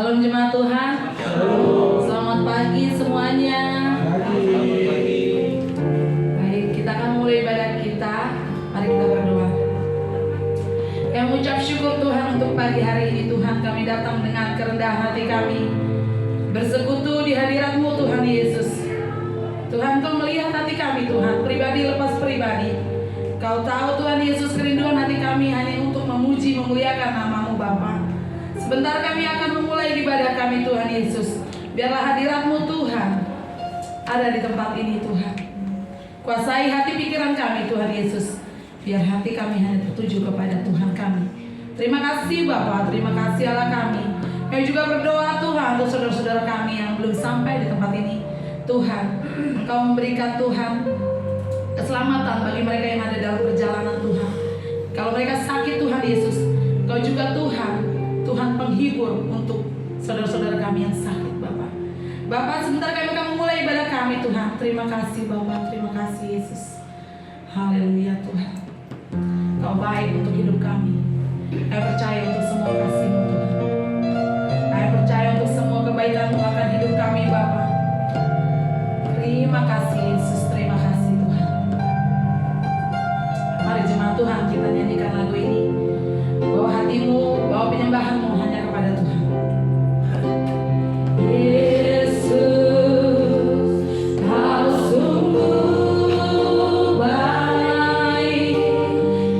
Shalom jemaat Tuhan. Selamat pagi semuanya. Baik, kita akan mulai ibadah kita. Mari kita berdoa. Kami mengucap syukur Tuhan untuk pagi hari ini. Tuhan, kami datang dengan kerendahan hati kami, bersekutu di hadirat-Mu Tuhan Yesus. Tuhan, Kau melihat hati kami Tuhan, pribadi lepas pribadi. Kau tahu Tuhan Yesus, kerinduan hati kami hanya untuk memuji, memuliakan nama-Mu Bapa. Sebentar kami akan memulai ibadah kami Tuhan Yesus. Biarlah hadirat-Mu Tuhan ada di tempat ini Tuhan. Kuasai hati pikiran kami Tuhan Yesus. Biar hati kami hanya tertuju kepada Tuhan kami. Terima kasih Bapa, terima kasih Allah kami. Kami juga berdoa Tuhan untuk saudara-saudara kami yang belum sampai di tempat ini. Tuhan, Kau memberikan Tuhan keselamatan bagi mereka yang ada dalam perjalanan Tuhan. Kalau mereka sakit Tuhan Yesus, Kau juga Tuhan penghibur untuk saudara-saudara kami yang sakit Bapak. Bapak, sebentar kami akan memulai ibadah kami Tuhan. Terima kasih Bapak, terima kasih Yesus. Haleluya Tuhan. Kau baik untuk hidup kami. Kami percaya untuk semua kasih-Mu Tuhan. Kami percaya untuk semua kebaikan-Mu akan hidup kami Bapak. Terima kasih Yesus, terima kasih Tuhan. Mari jemaat Tuhan, kita nyanyikan lagu ini. Bawa hatimu, bawa penyembahanmu hanya kepada Tuhan. Yesus, Kau sungguh baik.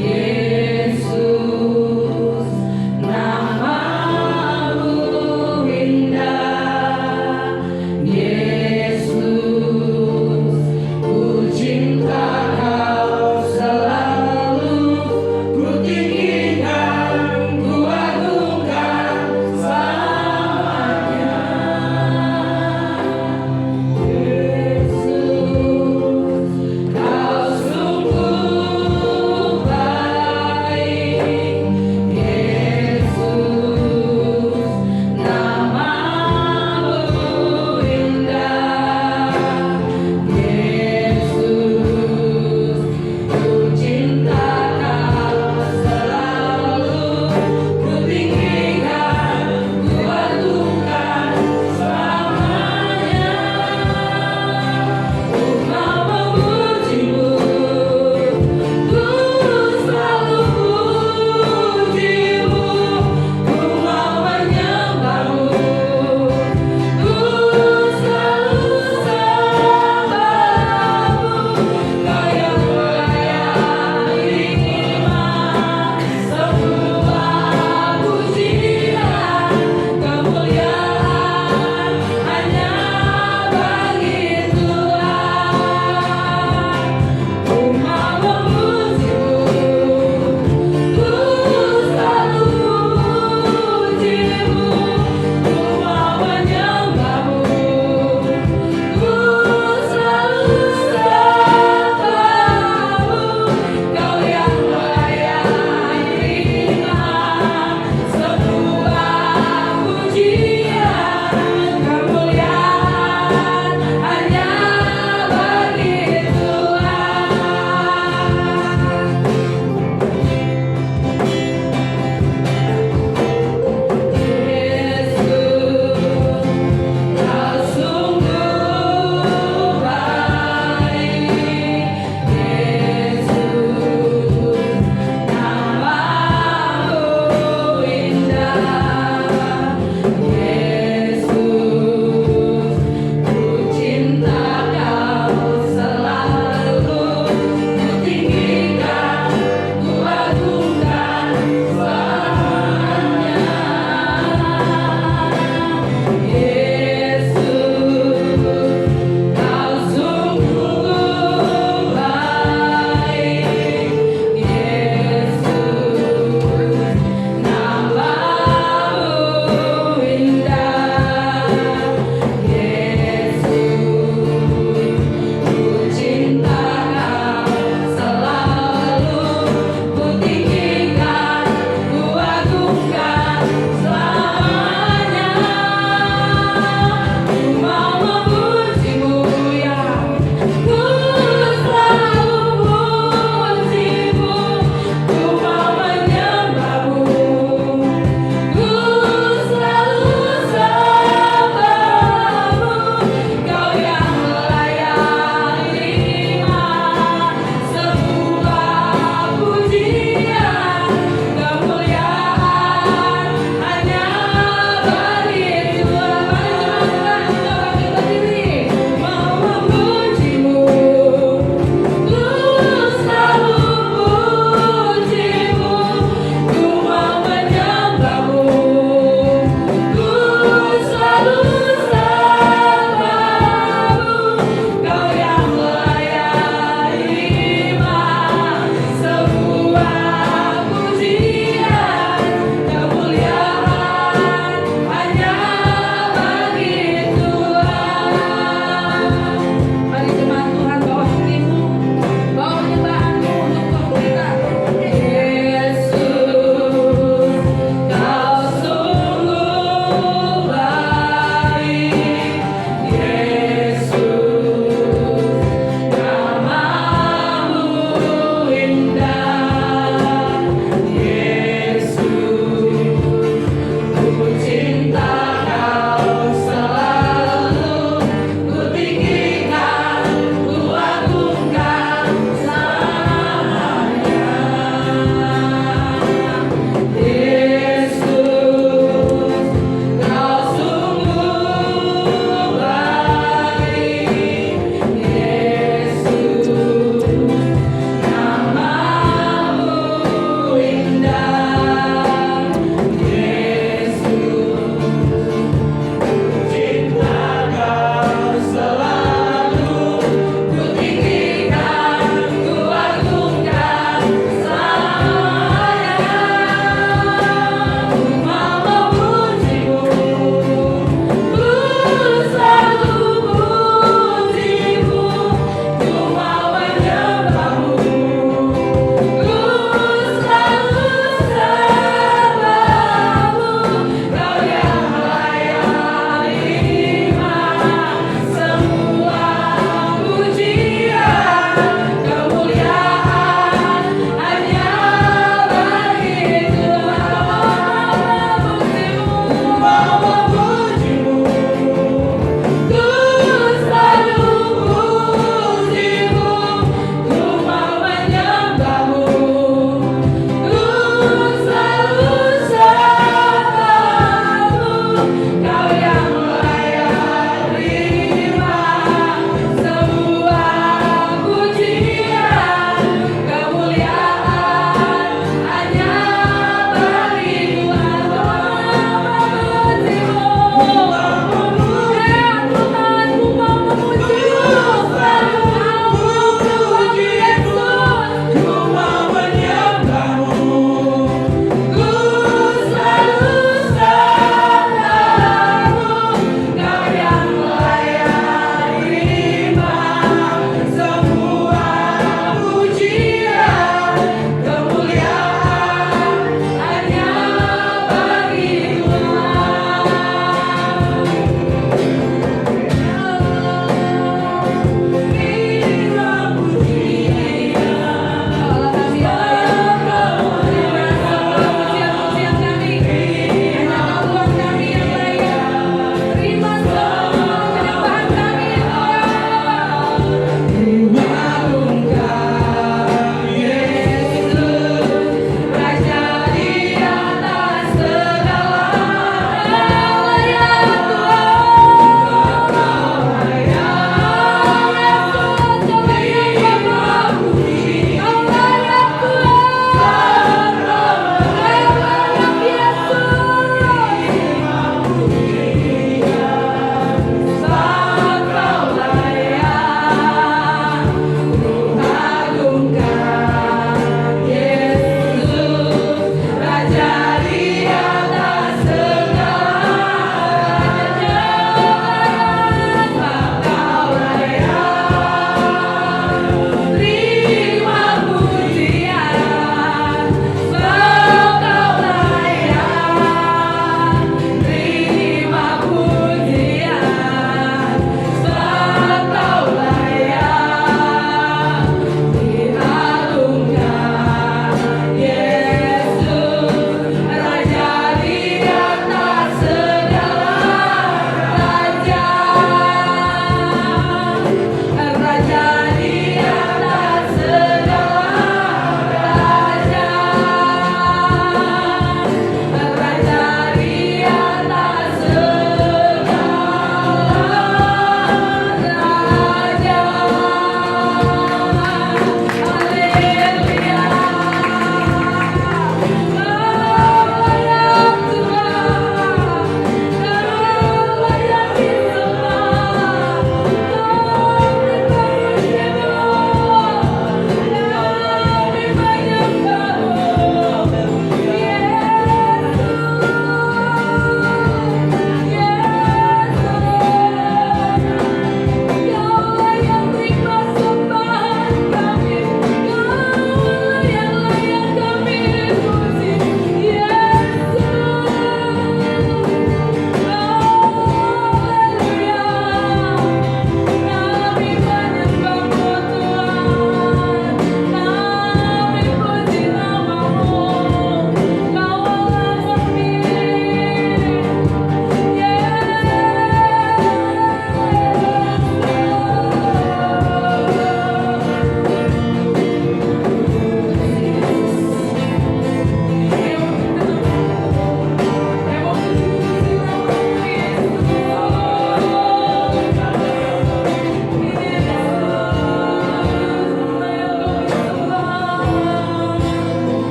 Yesus, nama-Mu indah. Yesus, ku cinta Kau selalu, ku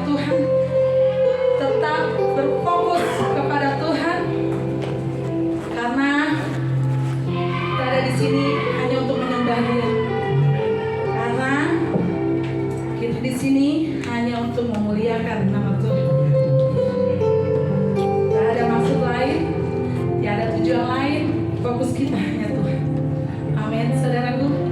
Tuhan, tetap berfokus kepada Tuhan, karena kita ada di sini hanya untuk menyembah Dia. Karena kita di sini hanya untuk memuliakan nama Tuhan. Tidak ada maksud lain, tidak ada tujuan lain. Fokus kita hanya Tuhan. Amin, saudaraku.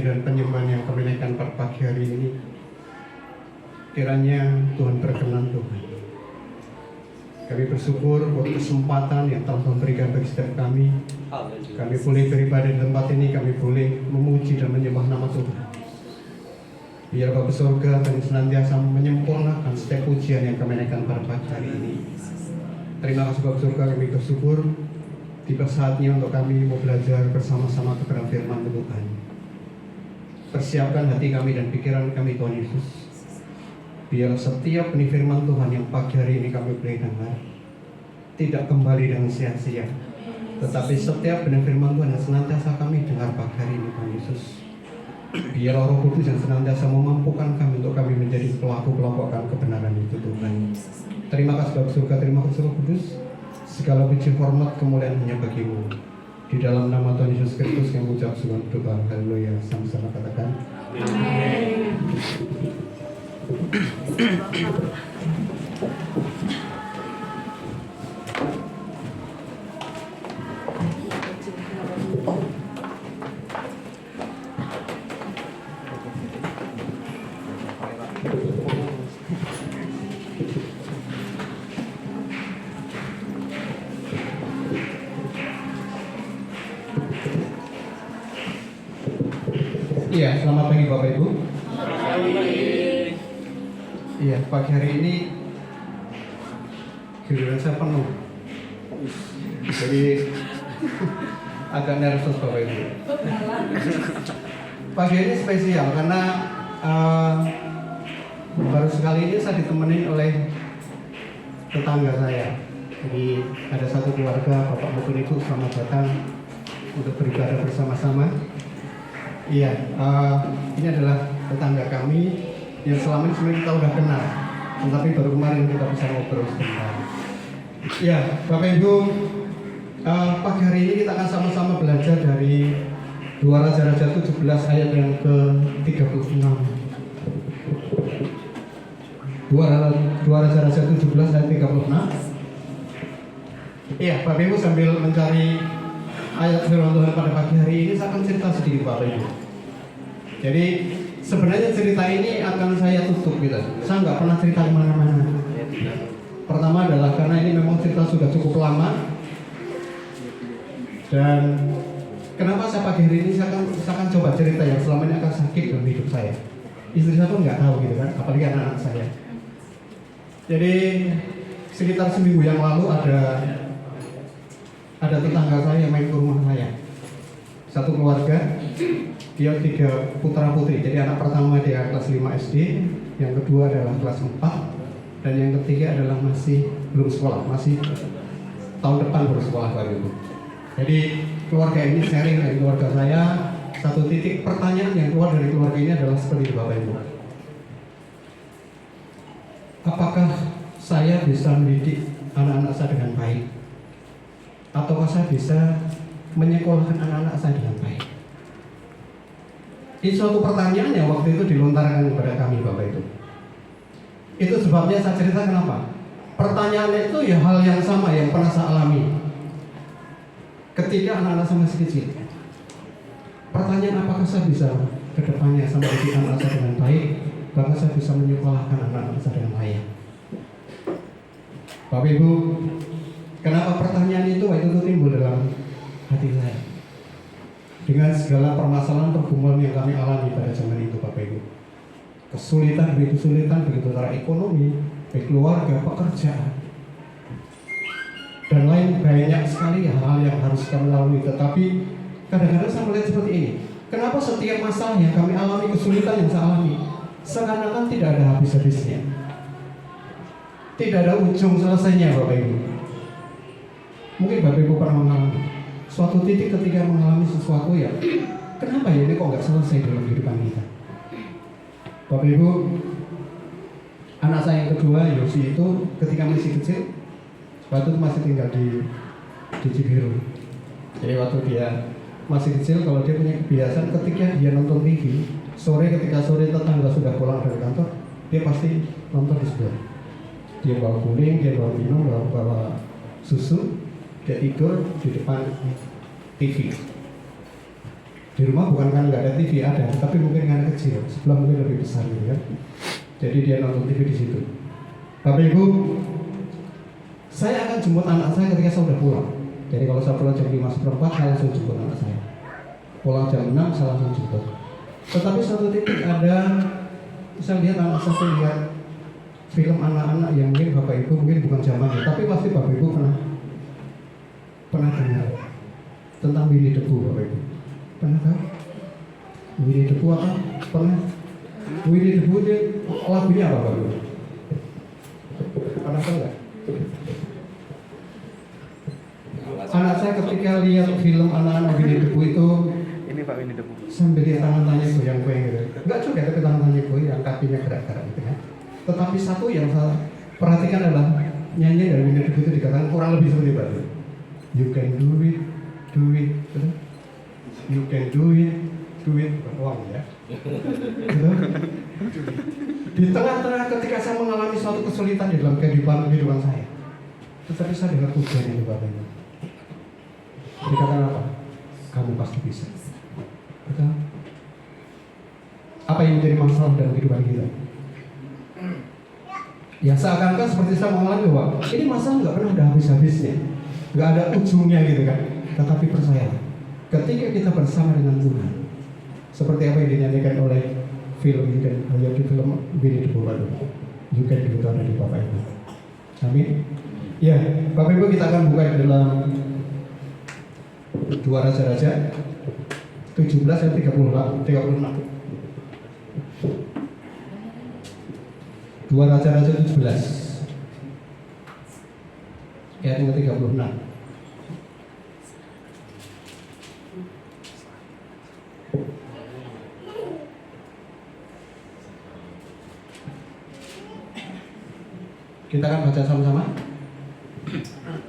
dan penyembahan yang kami naikkan pada pagi hari ini, kiranya Tuhan berkenan Tuhan. Kami bersyukur buat kesempatan yang telah memberikan bagi setiap kami. Kami boleh beribadah di tempat ini, kami boleh memuji dan menyembah nama Tuhan. Biar Bapa Surga kami senantiasa menyempurnakan setiap pujian yang kami naikkan pada pagi hari ini. Terima kasih Bapa Surga, kami bersyukur. Tiba saatnya untuk kami mau belajar bersama-sama kebenaran firman Tuhan. Persiapkan hati kami dan pikiran kami Tuhan Yesus. Biar setiap benih firman Tuhan yang pagi hari ini kami boleh dengar tidak kembali dengan sia-sia, tetapi setiap benih firman Tuhan yang senantiasa kami dengar pagi hari ini Tuhan Yesus, biar Roh Kudus yang senantiasa memampukan kami untuk kami menjadi pelaku-pelaku kebenaran itu Tuhan. Terima kasih Bapa Surga, terima kasih Roh Kudus. Segala puji, hormat, kemuliaan hanya bagimu. Di dalam nama Tuhan Yesus Kristus yang mengucap sebuah doa. Haleluya. Sama-sama katakan. Amin. Iya, selamat pagi Bapak Ibu. Iya, pagi hari ini giliran saya penuh. Jadi agak nervous Bapak Ibu. Pagi ini spesial karena baru sekali ini saya ditemenin oleh tetangga saya. Jadi ada satu keluarga, Bapak maupun Ibu, selamat datang untuk beribadah bersama-sama. Iya, ini adalah tetangga kami yang selama ini sebenarnya kita udah kenal, tetapi baru kemarin kita bisa ngobrol sebentar. Iya, Bapak Ibu, pagi hari ini kita akan sama-sama belajar dari 2 Raja-Raja 17 ayat yang ke-36. 2 Raja-Raja 17 ayat 36. Iya, Bapak Ibu sambil mencari ayat firman Tuhan pada pagi hari ini, saya akan cerita sedikit Bapak Ibu. Jadi sebenarnya cerita ini akan saya tutup gitu. Saya nggak pernah cerita kemana-mana. Pertama adalah karena ini memang cerita sudah cukup lama. Dan kenapa saya pagi hari ini saya akan coba cerita yang selama ini akan sakit dalam hidup saya. Istri saya pun nggak tahu gitu kan, apalagi anak-anak saya. Jadi sekitar seminggu yang lalu ada tetangga saya yang main ke rumah saya. Satu keluarga, dia 3 putra putri. Jadi anak pertama dia kelas 5 SD, yang kedua adalah kelas 4, dan yang ketiga adalah masih belum sekolah, masih tahun depan baru sekolah baru. Jadi keluarga ini sharing dari keluarga saya. Satu titik pertanyaan yang keluar dari keluarga ini adalah seperti itu Bapak Ibu. Apakah saya bisa mendidik anak-anak saya dengan baik? Ataukah saya bisa menyekolahkan anak-anak saya dengan baik? Ini suatu pertanyaan yang waktu itu dilontarkan kepada kami Bapak Ibu. Itu sebabnya saya cerita kenapa. Pertanyaan itu ya hal yang sama yang pernah saya alami ketika anak-anak saya masih kecil. Pertanyaan apakah saya bisa ke depannya sama mendidik anak saya dengan baik, bahkan saya bisa menyekolahkan anak-anak saya dengan layak. Bapak Ibu, kenapa pertanyaan itu waktu itu timbul dalam hati saya? Dengan segala permasalahan pergumulan yang kami alami pada zaman itu Bapak Ibu. Kesulitan demi kesulitan, begitu antara ekonomi, baik keluarga, pekerjaan, dan lain banyak sekali hal yang harus kami lalui. Tetapi kadang-kadang saya melihat seperti ini. Kenapa setiap masalah yang kami alami, kesulitan yang saya alami, seakan-akan tidak ada habis-habisnya, tidak ada ujung selesainya Bapak Ibu. Mungkin Bapak Ibu pernah mengalami suatu titik ketika mengalami sesuatu ya, kenapa ya ini kok nggak selesai dalam kehidupan kita? Bapak Ibu, anak saya yang kedua Yosi itu ketika masih kecil, waktu itu masih tinggal di Cibiru. Jadi waktu dia masih kecil, kalau dia punya kebiasaan ketika dia nonton TV sore, ketika sore tetangga sudah pulang dari kantor, dia pasti nonton di sebelah. Dia bawa guling, dia bawa minum, bawa susu, dia tidur di depan TV. Di rumah bukan kan nggak ada TV, ada, tapi mungkin anak kecil, sebelah mungkin lebih besar gitu kan. Jadi dia nonton TV di situ. Bapak Ibu, saya akan jemput anak saya ketika saya sudah pulang. Jadi kalau saya pulang jam 5:04, saya langsung jemput anak saya. Pulang jam 6, saya langsung jemput. Tetapi suatu titik ada, saya lihat anak saya lihat film anak-anak yang mungkin Bapak Ibu mungkin bukan zamannya, tapi pasti Bapak Ibu pernah dengar tentang Winnie the Pooh, Bapak Ibu. Pernah tahu? Winnie the Pooh apa? Pernah? Winnie the Pooh itu lagunya apa, Bapak Ibu? Pernah tahu nggak? Anak saya ketika lihat film anak-anak Winnie the Pooh itu, Ini Pak Winnie the Pooh. sambil lihat tangan-tangannya goyang-goyang gitu. Enggak juga, tapi tangan-tangannya goyang, kakinya gerak-gerak gitu ya. Tetapi satu yang saya perhatikan adalah nyanyi dari Winnie the Pooh itu dikatakan kurang lebih seperti itu. You can do it, gitu. You can do it, uang ya. Gitu. Di tengah-tengah ketika saya mengalami suatu kesulitan di dalam kehidupan saya, tetapi saya dengar pujian ini Bapak Ibu. Dikatakan apa? Kamu pasti bisa. Betul? Apa yang menjadi masalah dalam kehidupan kita? Ya seakan-akan seperti saya mengalami bahwa ini masalah nggak pernah ada habis-habisnya, nggak ada ujungnya gitu kan. Tetapi percayalah, ketika kita bersama dengan Tuhan, seperti apa yang dinyanyikan oleh film ini dan di film Winnie the Pooh, you can do it dari Bapak Ibu. Amin. Ya, Bapak Ibu kita akan buka dalam 2 Raja-Raja 17 dan 36. 2 Raja-Raja 17 ayat yang 36. Kita akan baca sama-sama.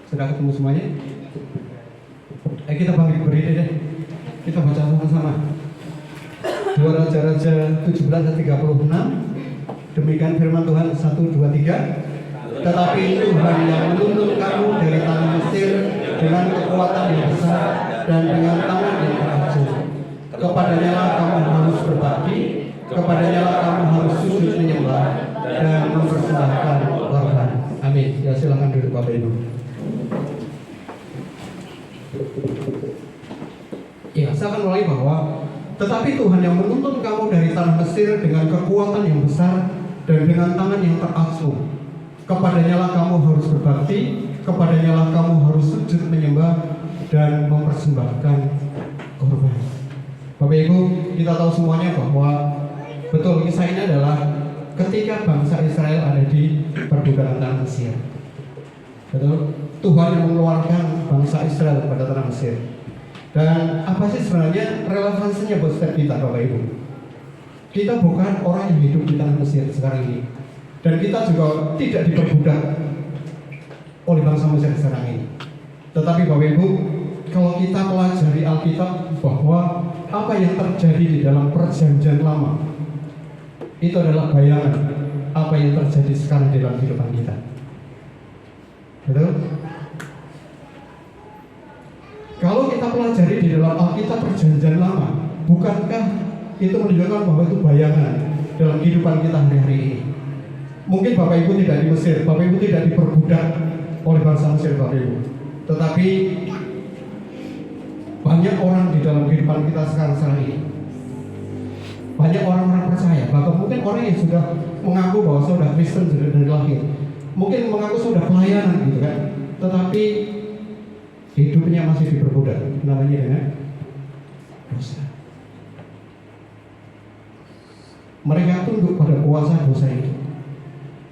Sudah ketemu semuanya? Kita bangkit berdiri deh. Kita baca sama-sama. 2 Raja-Raja 17 dan 36. Demikian firman Tuhan 1, 2, 3. Tetapi Tuhan yang menuntun kamu dari tanah Mesir dengan kekuatan yang besar dan dengan tangan yang terajut. Kepadanya lah kamu harus berbakti, kepadanya lah kamu harus sujud menyembah dan mempersembahkan korban. Amin. Ya silakan duduk Bapak Ibu. Ya, saya akan mulai bahwa tetapi Tuhan yang menuntun kamu dari tanah Mesir dengan kekuatan yang besar dan dengan tangan yang teracung. Kepadanya lah kamu harus berbakti, kepadanya lah kamu harus sujud menyembah dan mempersembahkan korban. Bapak Ibu, kita tahu semuanya bahwa betul kisah ini adalah ketika bangsa Israel ada di perbudakan tanah Mesir. Betul? Tuhan yang mengeluarkan bangsa Israel pada tanah Mesir. Dan apa sih sebenarnya relevansinya buat setiap kita Bapak Ibu? Kita bukan orang yang hidup di tanah Mesir sekarang ini. Dan kita juga tidak diperbudak oleh bangsa Mesir sekarang ini. Tetapi Bapak Ibu, kalau kita pelajari Alkitab bahwa apa yang terjadi di dalam perjanjian lama itu adalah bayangan apa yang terjadi sekarang di dalam kehidupan kita. Betul? Kalau kita pelajari di dalam Alkitab perjanjian lama, bukankah itu menunjukkan bahwa itu bayangan dalam kehidupan kita hari-hari ini? Mungkin Bapak Ibu tidak di Mesir, Bapak Ibu tidak diperbudak oleh bangsa Mesir Bapak Ibu. Tetapi banyak orang di dalam kehidupan kita sekarang ini. Banyak orang-orang percaya, bahkan mungkin orang yang sudah mengaku bahwa sudah Kristen sudah dari lahir. Mungkin mengaku sudah pelayanan gitu kan. Tetapi hidupnya masih diperbudak, namanya dengan dosa. Mereka tunduk pada kuasa dosa itu.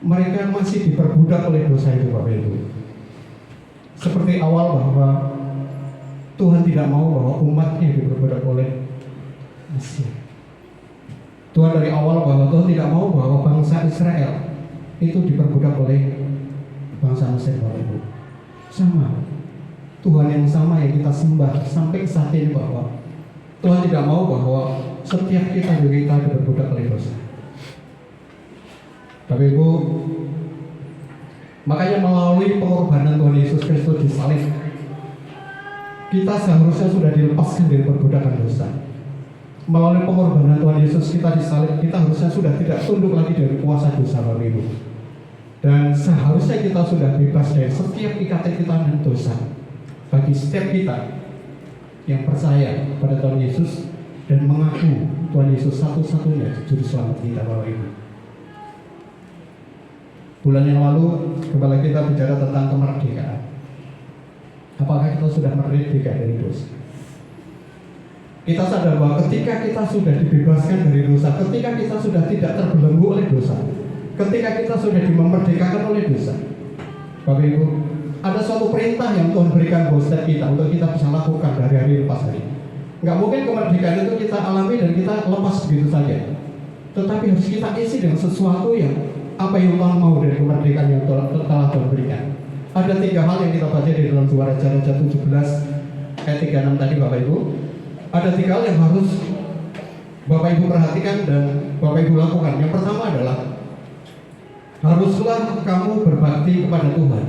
Mereka masih diperbudak oleh dosa itu Bapak Ibu. Seperti awal bahwa Tuhan tidak mau bahwa umatnya diperbudak oleh Mesir. Tuhan dari awal bahwa Tuhan tidak mau bahwa bangsa Israel itu diperbudak oleh bangsa Mesir Bapak Ibu. Sama. Tuhan yang sama yang kita sembah sampai saat ini bahwa Tuhan tidak mau bahwa setiap kita diperbudak oleh dosa. Bapak Ibu, makanya melalui pengorbanan Tuhan Yesus Kristus di salib, kita seharusnya sudah dilepaskan dari perbudakan dosa. melalui pengorbanan Tuhan Yesus kita disalib, kita harusnya sudah tidak tunduk lagi dari kuasa dosa Bapak Ibu. Dan seharusnya kita sudah bebas dari setiap ikatan kita dengan dosa. Bagi setiap kita yang percaya pada Tuhan Yesus dan mengaku Tuhan Yesus satu-satunya juru selamat kita Bapak Ibu. Bulan yang lalu kembali kita bicara tentang kemerdekaan. Apakah kita sudah merdeka dari dosa? Kita sadar bahwa ketika kita sudah dibebaskan dari dosa, ketika kita sudah tidak terbelenggu oleh dosa, ketika kita sudah dimerdekakan oleh dosa, Bapak Ibu, ada suatu perintah yang Tuhan berikan buat setiap kita untuk kita bisa lakukan dari hari lepas hari. Nggak mungkin kemerdekaan itu kita alami dan kita lepas begitu saja. Tetapi harus kita isi dengan sesuatu yang apa yang Tuhan mau dari kemerdekaan yang telah Tuhan berikan. Ada 3 hal yang kita baca di dalam 2 Raja-Raja 17 ayat 36 tadi Bapak Ibu. Ada 3 hal yang harus Bapak Ibu perhatikan dan Bapak Ibu lakukan. Yang pertama adalah haruslah kamu berbakti kepada Tuhan.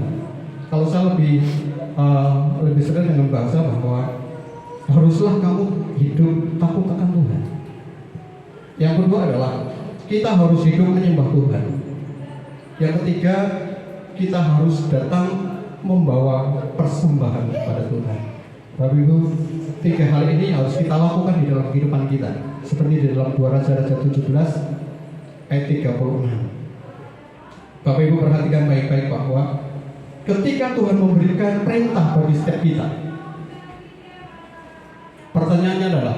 Kalau saya lebih sering dengan bahasa bahwa haruslah kamu hidup takut akan Tuhan. Yang kedua adalah kita harus hidup menyembah Tuhan. Yang ketiga, kita harus datang membawa persembahan kepada Tuhan. Bapak Ibu, 3 hal ini harus kita lakukan di dalam kehidupan kita. Seperti di dalam 2 Raja-Raja 17 ayat 36. Bapak Ibu perhatikan baik-baik bahwa ketika Tuhan memberikan perintah bagi setiap kita, pertanyaannya adalah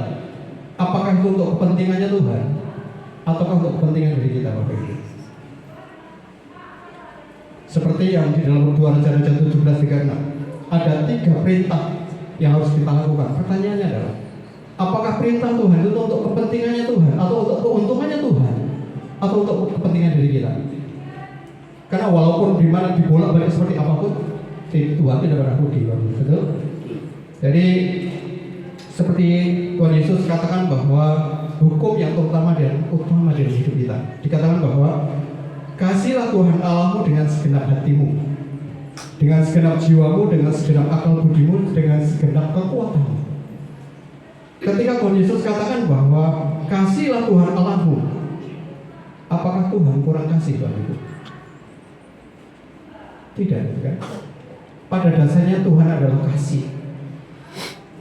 apakah itu untuk kepentingannya Tuhan ataukah untuk kepentingan diri kita Bapak Ibu? Seperti yang di dalam 2 Raja-Raja 17:36, ada 3 perintah yang harus kita lakukan. Pertanyaannya adalah apakah perintah Tuhan itu untuk kepentingannya Tuhan atau untuk keuntungannya Tuhan atau untuk kepentingan diri kita? Karena walaupun di mana dibolak-balik seperti apapun, Tuhan tidak pernah rugi, betul? Jadi seperti Tuhan Yesus katakan bahwa hukum yang utama dalam hidup kita, dikatakan bahwa kasihlah Tuhan Allahmu dengan segenap hatimu, dengan segenap jiwamu, dengan segenap akal budimu, dengan segenap kekuatanmu. Ketika Tuhan Yesus katakan bahwa kasihlah Tuhan Allahmu, apakah Tuhan kurang kasih Bapak Ibu? Tidak, kan? Pada dasarnya Tuhan adalah kasih.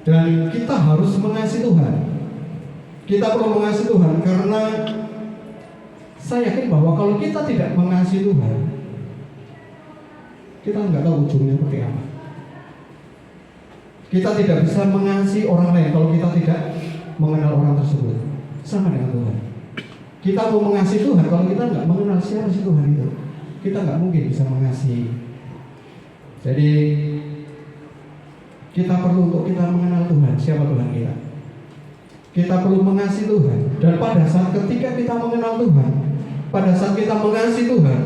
Dan kita harus mengasihi Tuhan. Kita perlu mengasihi Tuhan karena saya yakin bahwa kalau kita tidak mengasihi Tuhan, kita nggak tahu ujungnya seperti apa. Kita tidak bisa mengasihi orang lain kalau kita tidak mengenal orang tersebut. Sama dengan Tuhan. Kita mau mengasihi Tuhan kalau kita nggak mengenal siapa sih Tuhan itu, kita nggak mungkin bisa mengasihi. Jadi kita perlu untuk kita mengenal Tuhan, siapa Tuhan kita. Kita perlu mengasihi Tuhan. Dan pada saat ketika kita mengenal Tuhan, pada saat kita mengasihi Tuhan,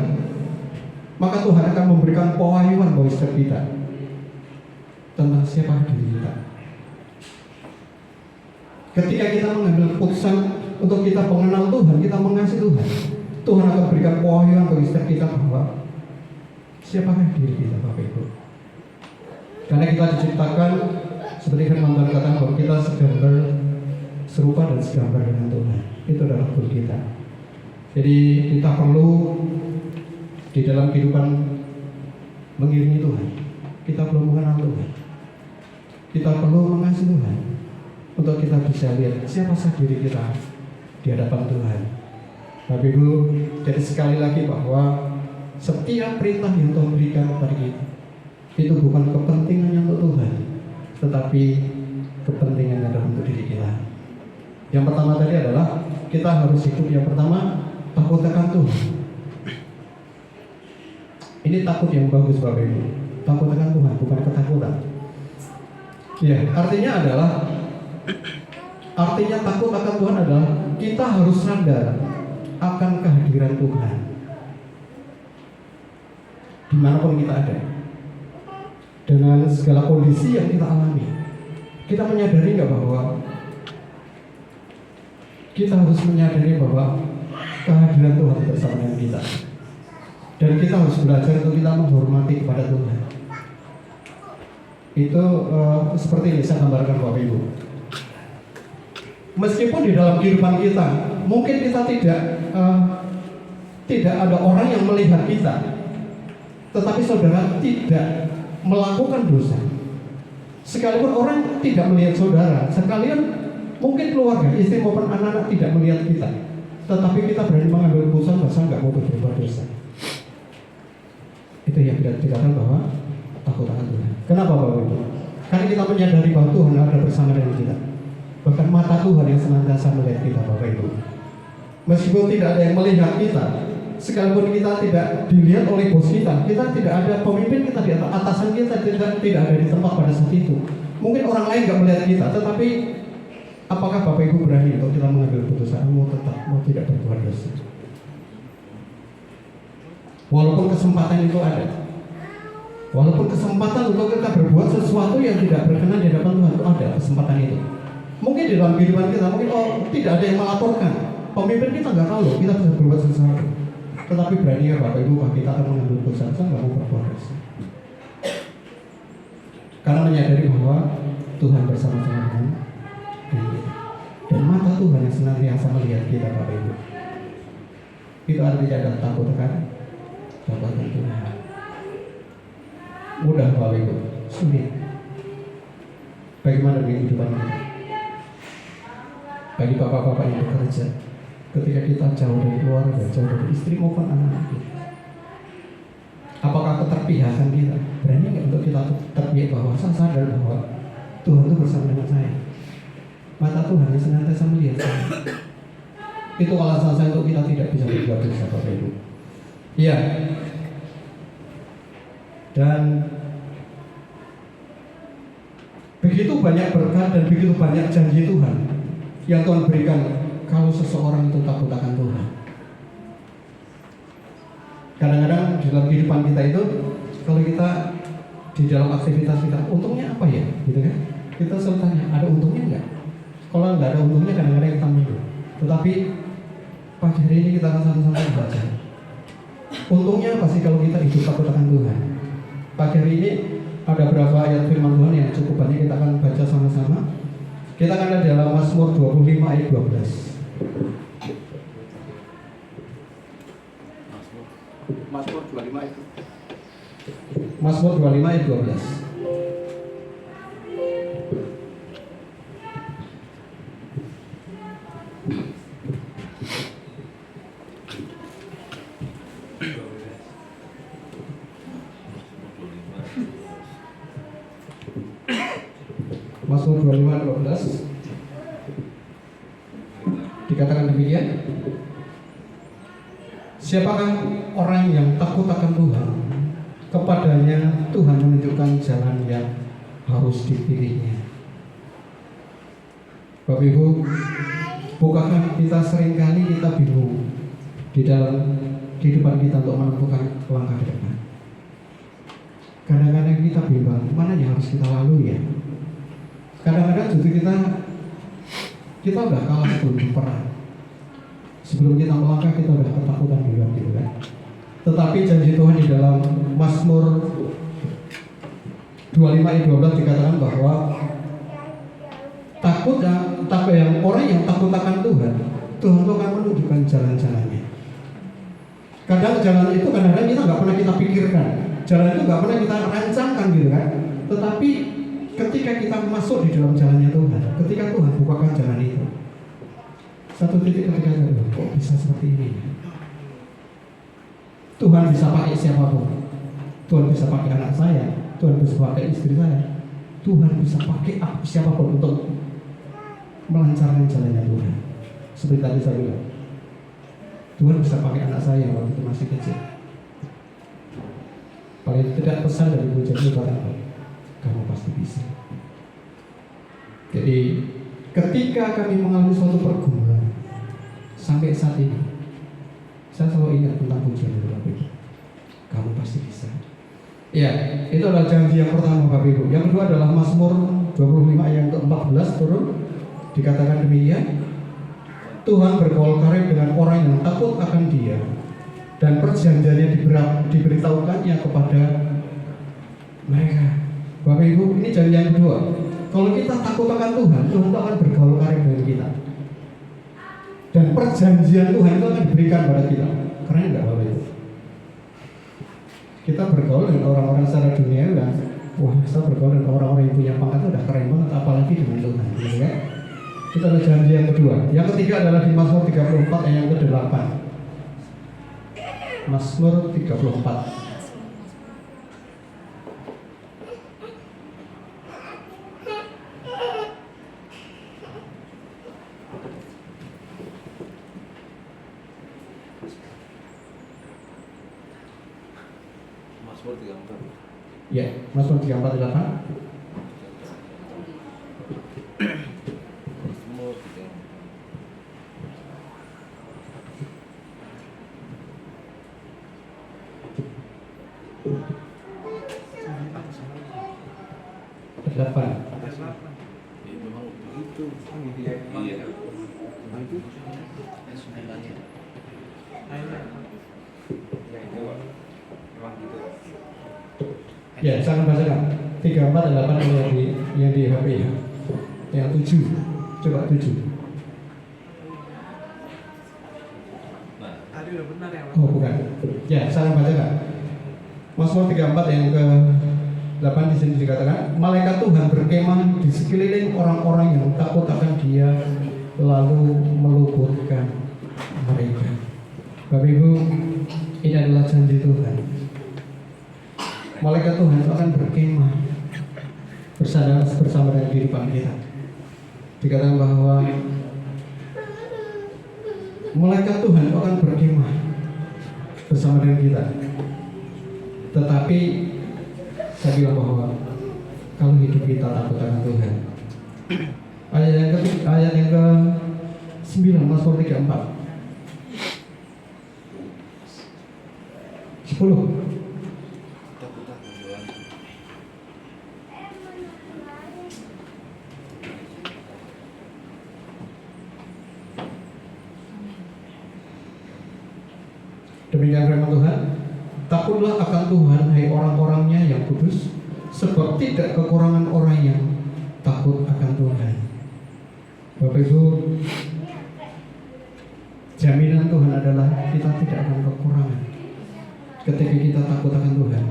maka Tuhan akan memberikan pewahyuan bagi setiap kita tentang siapa diri kita. Ketika kita mengambil keputusan untuk kita mengenal Tuhan, kita mengasihi Tuhan, Tuhan akan berikan pewahyuan bagi setiap kita bahwa siapakah diri kita Bapak Ibu. Karena kita diciptakan seperti firman Tuhan katakan bahwa kita segambar serupa dan segambar dengan Tuhan. Itu adalah goal kita. Jadi kita perlu di dalam kehidupan mengiringi Tuhan, kita perlu mengenal Tuhan, kita perlu mengasihi Tuhan untuk kita bisa lihat siapa sah diri kita di hadapan Tuhan. Bapak Ibu, jadi sekali lagi bahwa setiap perintah yang Tuhan berikan kepada kita itu bukan kepentingannya untuk Tuhan, tetapi kepentingannya adalah untuk diri kita. Yang pertama tadi adalah kita harus hidup yang pertama takut akan Tuhan. Ini takut yang bagus Bapak Ibu. Takut akan Tuhan, bukan ketakutan. Ya, artinya takut akan Tuhan adalah kita harus sadar akan kehadiran Tuhan dimanapun kita ada, dengan segala kondisi yang kita alami. Kita menyadari nggak bahwa kita harus menyadari bahwa kehadiran Tuhan bersama dengan kita, dan kita harus belajar untuk kita menghormati kepada Tuhan. Itu seperti ini saya gambarkan Bapak Ibu. Meskipun di dalam kehidupan kita mungkin kita tidak ada orang yang melihat kita, tetapi saudara tidak melakukan dosa. Sekalipun orang tidak melihat saudara, sekalian mungkin keluarga, istri maupun anak-anak tidak melihat kita, tetapi kita berani mengambil keputusan bahwa saya nggak mau berbuat dosa. Itu yang dikatakan bahwa takut akan Tuhan. Kenapa Bapak Ibu? Karena kita menyadari bahwa Tuhan ada bersama dengan kita. Bahkan mata Tuhan yang senantiasa melihat kita Bapak Ibu. Meskipun tidak ada yang melihat kita, sekalipun kita tidak dilihat oleh bos kita tidak ada pemimpin kita di atas, atasan kita tidak ada di tempat pada saat itu. Mungkin orang lain nggak melihat kita, tetapi apakah Bapak Ibu berani untuk kita mengambil keputusan mau tidak berbuat dosa? Walaupun kesempatan itu ada, walaupun kesempatan untuk kita berbuat sesuatu yang tidak berkenan di hadapan Tuhan itu ada kesempatan itu. Mungkin di dalam kehidupan kita mungkin tidak ada yang melaporkan, pemimpin kita nggak tahu kita bisa berbuat sesuatu. Tetapi berani ya Bapak Ibu, kita akan mengambil keputusan saya nggak mau berbuat dosa. Karena menyadari bahwa Tuhan bersama-sama dengan kita. Dan mata Tuhan yang senantiasa melihat kita Bapak Ibu. Itu artinya ada takut kan? Takut akan Tuhan. Mudah Bapak Ibu, sulit. Bagaimana dengan kehidupan kita? Bagi bapak-bapak yang bekerja, ketika kita jauh dari keluarga, jauh dari istri maupun anak-anak kita, apakah keterpihakan kita? Berani nggak untuk kita terpihak bahwa saya sadar bahwa Tuhan itu bersama dengan saya? Mata Tuhan yang senantiasa melihat saya. Itu alasan saya untuk kita tidak bisa berbuat dosa Bapak Ibu. Iya. Dan begitu banyak berkat dan begitu banyak janji Tuhan yang Tuhan berikan kalau seseorang itu takut akan Tuhan. Kadang-kadang dalam kehidupan kita itu, kalau kita di dalam aktivitas kita, untungnya apa ya? Gitu kan? Kita selalu tanya, ada untungnya enggak? Kalau enggak ada untungnya, kadang-kadang kita mundur. Tetapi pagi hari ini kita akan sama-sama membaca. Untungnya apa sih kalau kita hidup takut akan Tuhan? Pagi hari ini ada beberapa ayat firman Tuhan yang cukup banyak kita akan baca sama-sama. Kita akan lihat dalam Mazmur 25 ayat 12. Mazmur 25 itu. Mazmur 25 ayat 12. Mazmur 25 12 dikatakan demikian. Siapakah orang yang takut akan Tuhan? Kepadanya Tuhan menunjukkan jalan yang harus dipilihnya. Bapak Ibu, bukankah kita seringkali kita bingung di dalam kehidupan kita untuk menentukan langkah ke depan? Kadang-kadang kita bimbang, mana yang harus kita lalui ya? Kadang-kadang justru kita udah kalah sebelum perang. Sebelum kita melangkah kita udah ketakutan duluan gitu kan. Tetapi janji Tuhan di dalam Mazmur 25 ayat 12 dikatakan bahwa orang yang takut akan Tuhan itu akan menunjukkan jalan-jalannya. Kadang jalan itu kadang-kadang kita nggak pernah kita pikirkan, jalan itu nggak pernah kita rancangkan gitu kan. Tetapi ketika kita masuk di dalam jalannya Tuhan, ketika Tuhan bukakan jalan itu, satu titik ketika kita kok bisa seperti ini? Tuhan bisa pakai siapapun. Tuhan bisa pakai anak saya, Tuhan bisa pakai istri saya, Tuhan bisa pakai siapapun untuk melancarkan jalannya Tuhan. Seperti tadi saya bilang, Tuhan bisa pakai anak saya waktu itu masih kecil. Paling tidak pesan dari Bu Jani apa? Kamu pasti bisa. Jadi ketika kami mengalami suatu pergumulan sampai saat ini, saya selalu ingat tentang pujian dari Bapak Ibu. Kamu pasti bisa. Ya, itu adalah janji yang pertama Bapak Ibu. Yang kedua adalah Mazmur 25 ayat ke-14 turun dikatakan demikian. Tuhan bergaul karib dengan orang yang takut akan Dia, dan perjanjiannya diberitahukannya kepada mereka. Bapak Ibu, ini janji yang kedua. Kalau kita takut akan Tuhan, Tuhan akan bergaul karib dengan kita. Dan perjanjian Tuhan itu akan diberikan pada kita. Keren nggak Bapak Ibu? Kita bergaul dengan orang-orang secara dunia kan, wah kita bergaul dengan orang-orang yang punya pangkat itu udah keren banget, apalagi dengan Tuhan, gitu kan? Kita ada janji yang kedua. Yang ketiga adalah di Mazmur 34 ayat yang ke-8. Mazmur 34. Mazmur 34. Ya, Mazmur 34 ayat 8. Mazmur 34. Delapan. Ya, memang begitu. Iya. Memang itu. Memang gitu. Ya, saya akan bacakan 34 dan 8 yang di HP ya. Yang 7. Coba 7. Nah, Tadi udah benar ya, Pak. Oh, bukan. Ya, saya akan bacakan. Mazmur 34 yang ke-8 di sini dikatakan, malaikat Tuhan berkemah di sekeliling orang-orang yang takut akan Dia, lalu meluputkan mereka. Bapak Ibu, ini adalah janji Tuhan. Malaikat Tuhan itu akan berkemah bersama dengan kehidupan kita. Dikatakan bahwa malaikat Tuhan itu akan berkemah bersama dengan kita. Tetapi saya bilang bahwa kalau hidup kita takut akan Tuhan. Ayat yang ke-9 Mazmur 34. 10. takut akan Tuhan. Demikian firman Tuhan. Takutlah akan Tuhan, hai orang-orangnya yang kudus, sebab tidak kekurangan orang yang takut akan Tuhan. Bapak Ibu, jaminan Tuhan adalah kita tidak akan kekurangan ketika kita takut akan Tuhan.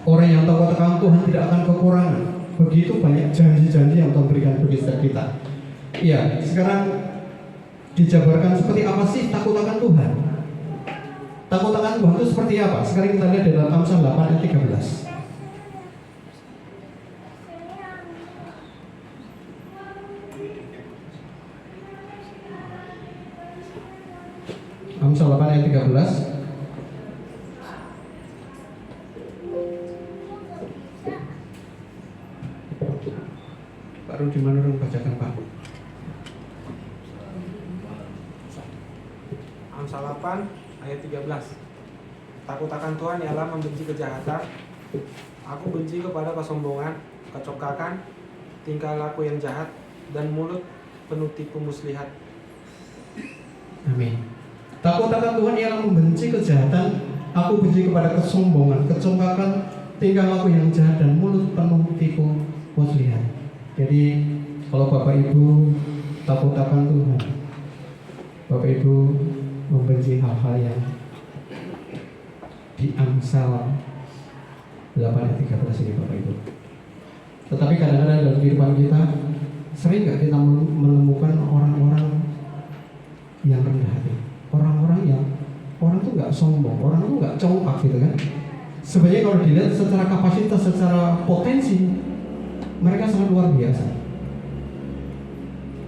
Orang yang takut akan Tuhan tidak akan kekurangan. Begitu banyak janji-janji yang Tuhan berikan bagi setiap kita. Iya, sekarang dijabarkan seperti apa sih takut akan Tuhan? Takut akan Tuhan itu seperti apa? Sekarang kita lihat di dalam Amsal 8 ayat 13. Amsal 8 ayat 13. Pak Rudi Manurung bacakan Pak. Amsal 8 ayat 13. Takut akan Tuhan ialah membenci kejahatan. Aku benci kepada kesombongan, kecokakan, tingkah laku yang jahat, dan mulut penuh tipu muslihat. Amin. Takut akan Tuhan ialah membenci kejahatan. Aku benci kepada kesombongan, kecongkakan, tingkah laku yang jahat, dan mulut penuh tipu muslihat. Jadi kalau Bapak Ibu takut akan Tuhan, Bapak Ibu membenci hal-hal yang di Amsal 8 ayat 13 ini Bapak Ibu. Tetapi kadang-kadang dalam kehidupan kita sering nggak kita menemukan orang-orang yang rendah hati, orang-orang yang orang tuh nggak sombong, orang tuh nggak congkak gitu kan. Sebenarnya kalau dilihat secara kapasitas, secara potensi, mereka sangat luar biasa.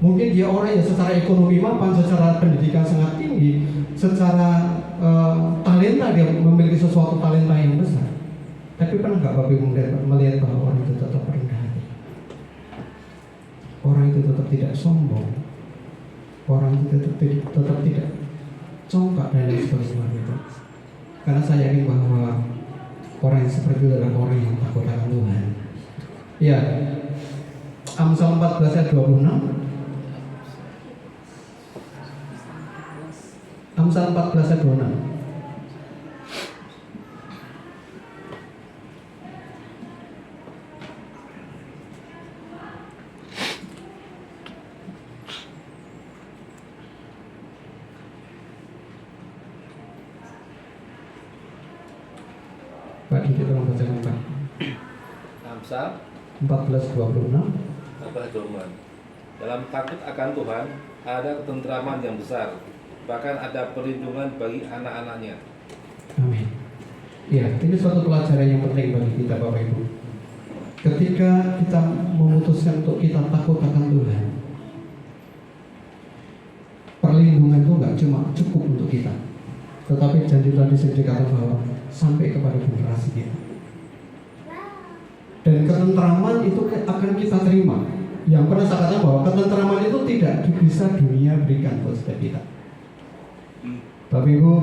Mungkin dia orang yang secara ekonomi mapan, secara pendidikan sangat tinggi, secara talenta dia memiliki sesuatu talenta yang besar. Tapi pernah nggak Bapak Ibu melihat bahwa orang itu tetap rendah hati? Orang itu tetap tidak sombong, orang itu tetap tidak congkak dan lain sebagainya itu. Karena saya yakin bahwa orang yang seperti itu adalah orang yang takut akan Tuhan. Ya, Amsal 14 ayat 26. Amsal 14 ayat 26. Pak Didi tolong bacakan Pak. Amsal 14:26. 14:26. Dalam takut akan Tuhan ada ketentraman yang besar, bahkan ada perlindungan bagi anak-anaknya. Amin. Ya, ini suatu pelajaran yang penting bagi kita Bapak Ibu. Ketika kita memutuskan untuk kita takut akan Tuhan, perlindungan itu nggak cuma cukup untuk kita, tetapi janji tadi saya dikatakan bahwa sampai kepada generasi kita. Dan ketentraman itu akan kita terima. Yang pernah saya katakan bahwa ketentraman itu tidak bisa dunia berikan buat setiap kita. Bapak Ibu,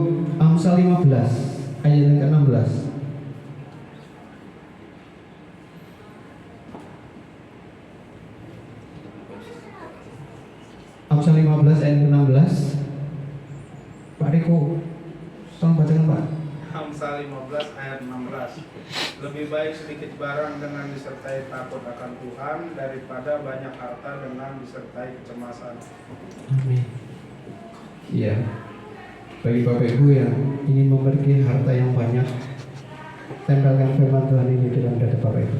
Amsal 15 ayat yang ke-16. Amsal 15 ayat ke-16. Pak Riko, tolong bacakan Pak. Amsal 15 ayat 16. Lebih baik sedikit barang dengan disertai takut akan Tuhan daripada banyak harta dengan disertai kecemasan. Amin. Iya. Bagi Bapak Ibu yang ingin memiliki harta yang banyak, tempelkan firman Tuhan ini dalam dada Bapak Ibu.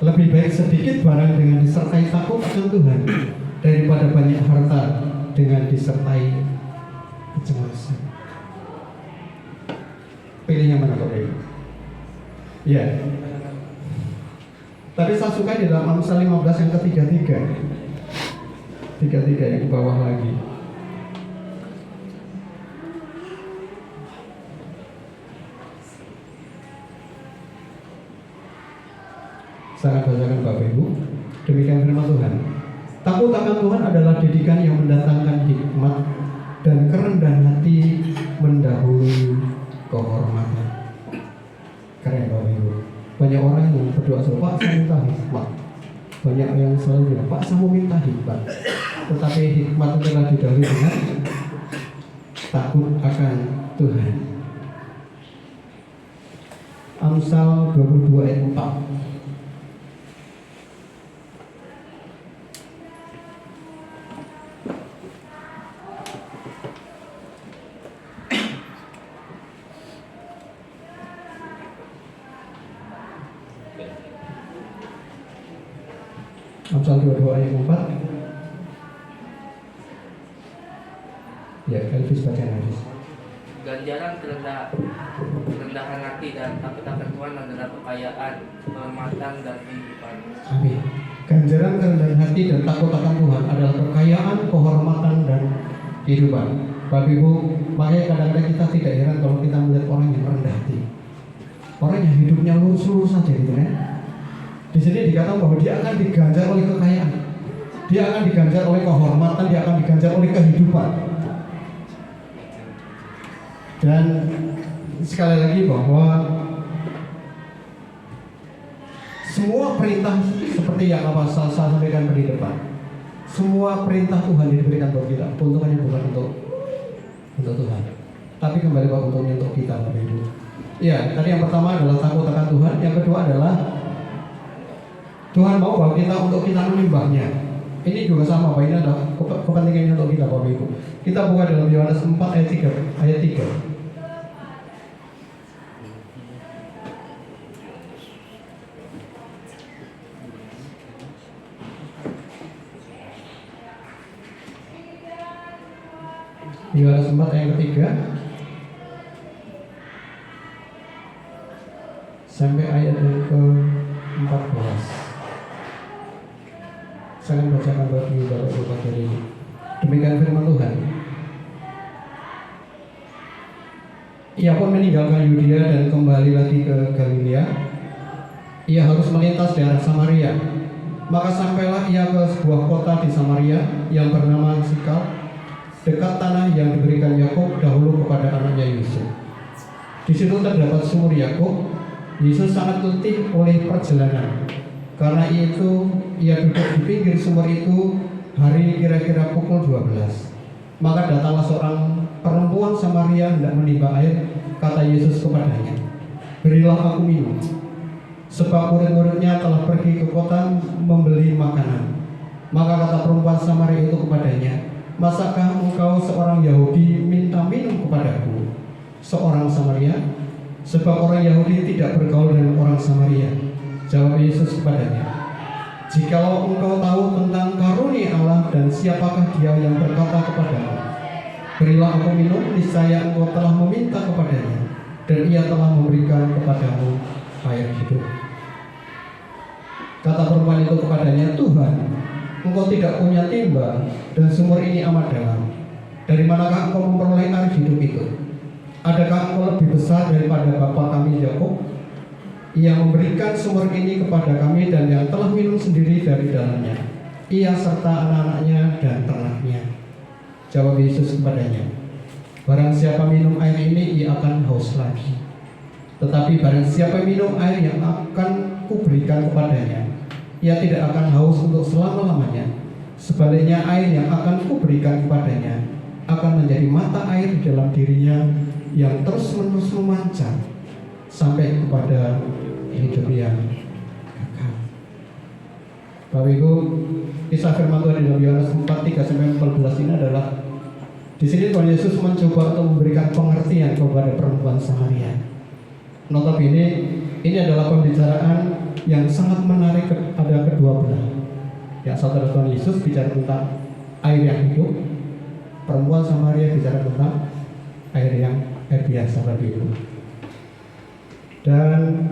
Lebih baik sedikit barang dengan disertai takut akan Tuhan daripada banyak harta dengan disertai kecemasan. Pilih yang mana Bapak Ibu? Ya. Tapi saya suka di dalam Amsal 15 yang ketiga-tiga. Tiga-tiga yang ke bawah lagi. Saya bacakan Bapak Ibu. Demikian firman Tuhan. Takut akan Tuhan adalah didikan yang mendatangkan hikmat, dan kerendahan hati mendahului kehormatan. Keren Bapak Ibu. Banyak orang yang berdoa selalu, Pak saya minta hikmat. Banyak yang selalu bilang, Pak saya mau minta hikmat. Tetapi hikmat itu telah didahului dengan takut akan Tuhan. Amsal 22 ayat 4. Amsal 22 ayat 4. Ya, Elvis baca Elvis. Ganjaran kerendahan hati dan takut akan Tuhan adalah kekayaan, kehormatan dan kehidupan. Amin. Ganjaran kerendahan hati dan takut akan Tuhan adalah kekayaan, kehormatan dan kehidupan. Bapak Ibu, makanya kadang-kadang kita tidak heran kalau kita melihat orang yang rendah hati, orang yang hidupnya lurus-lurus saja gitu kan. Di sini dikatakan bahwa dia akan diganjar oleh kekayaan, dia akan diganjar oleh kehormatan, dia akan diganjar oleh kehidupan. Dan sekali lagi bahwa semua perintah seperti yang apa saya sampaikan di depan, semua perintah Tuhan diberikan untuk kita, untuknya bukan untuk Tuhan, tapi kembali bahwa untungnya untuk kita Bapak Ibu. Ya, tadi yang pertama adalah takut akan Tuhan, yang kedua adalah Tuhan mau bahwa untuk kita menyembahnya. Ini juga sama, Pak. Ini adalah kepentingannya untuk kita, Bapak Ibu. Kita buka dalam Yohanes 4 ayat 3. Yohanes 4 ayat 3 sampai ayat yang ke-14. Saya akan bacakan bagi Bapak Ibu pagi hari ini. Demikian firman Tuhan. Ia pun meninggalkan Yudea dan kembali lagi ke Galilea. Ia harus melintas daerah Samaria. Maka sampailah ia ke sebuah kota di Samaria yang bernama Sikar, dekat tanah yang diberikan Yakub dahulu kepada anaknya Yusuf. Di situ terdapat sumur Yakub. Yesus sangat letih oleh perjalanan. Karena itu ia duduk di pinggir sumur itu hari kira-kira pukul 12. Maka datanglah seorang perempuan Samaria hendak menimba air. Kata Yesus kepadanya, berilah aku minum, sebab murid-muridnya telah pergi ke kota membeli makanan. Maka kata perempuan Samaria itu kepadanya, masakah engkau seorang Yahudi minta minum kepadaku, seorang Samaria? sebab orang Yahudi tidak bergaul dengan orang Samaria. Jawab Yesus kepadanya, jikalau engkau tahu tentang karunia Allah dan siapakah dia yang berkata kepadamu, berilah aku minum, niscaya engkau telah meminta kepadanya, dan ia telah memberikan kepadamu air hidup. Kata perempuan itu kepadanya, Tuhan, engkau tidak punya timba, dan sumur ini amat dalam. Dari manakah engkau memperoleh air hidup itu? Adakah engkau lebih besar daripada bapa kami Yakub, yang memberikan sumur ini kepada kami dan yang telah minum sendiri dari dalamnya, ia serta anak-anaknya dan ternaknya? Jawab Yesus kepadanya, barang siapa minum air ini, ia akan haus lagi. Tetapi barang siapa minum air yang akan kuberikan kepadanya, ia tidak akan haus untuk selama-lamanya. Sebaliknya, air yang akan kuberikan kepadanya akan menjadi mata air di dalam dirinya yang terus-menerus memancar sampai kepada hidup yang kekal. Bapak Ibu, kisah firman Tuhan di dalam Yohanes 4:3-14 ini adalah di sini Tuhan Yesus mencoba untuk memberikan pengertian kepada perempuan Samaria. Notabene ini adalah pembicaraan yang sangat menarik pada kedua belah. Yang satu adalah Tuhan Yesus bicara tentang air yang hidup, perempuan Samaria bicara tentang air biasa tadi itu. Dan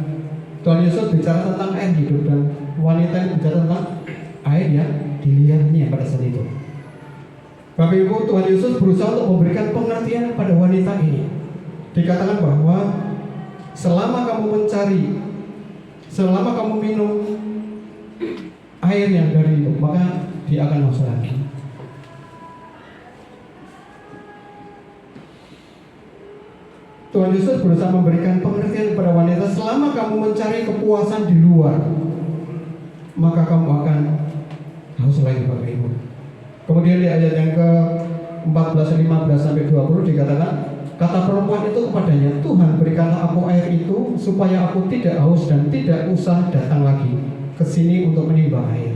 Tuhan Yesus bicara tentang air hidup dan wanita yang bicara tentang air yang dilihatnya pada saat itu. Bapak Ibu, Tuhan Yesus berusaha untuk memberikan pengertian pada wanita ini. Dikatakan bahwa selama kamu minum air yang dari itu, maka dia akan haus lagi. Tuhan Yesus berusaha memberikan pengertian kepada wanita, selama kamu mencari kepuasan di luar, maka kamu akan haus lagi, Bapak Ibu. Kemudian di ayat yang ke-14-15-20 dikatakan, kata perempuan itu kepadanya, Tuhan, berikanlah aku air itu supaya aku tidak haus dan tidak usah datang lagi ke sini untuk menimba air.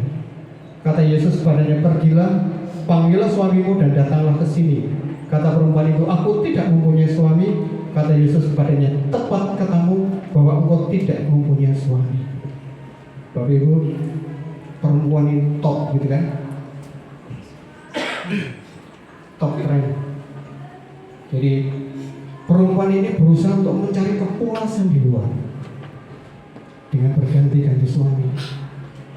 Kata Yesus kepadanya, pergilah, panggillah suamimu dan datanglah ke sini. Kata perempuan itu, aku tidak mempunyai suami. Kata Yesus kepadanya, tepat katamu bahwa engkau tidak mempunyai suami. Bapak Ibu, perempuan ini top gitu kan, top keren. Jadi perempuan ini berusaha untuk mencari kepuasan di luar dengan berganti-ganti suami.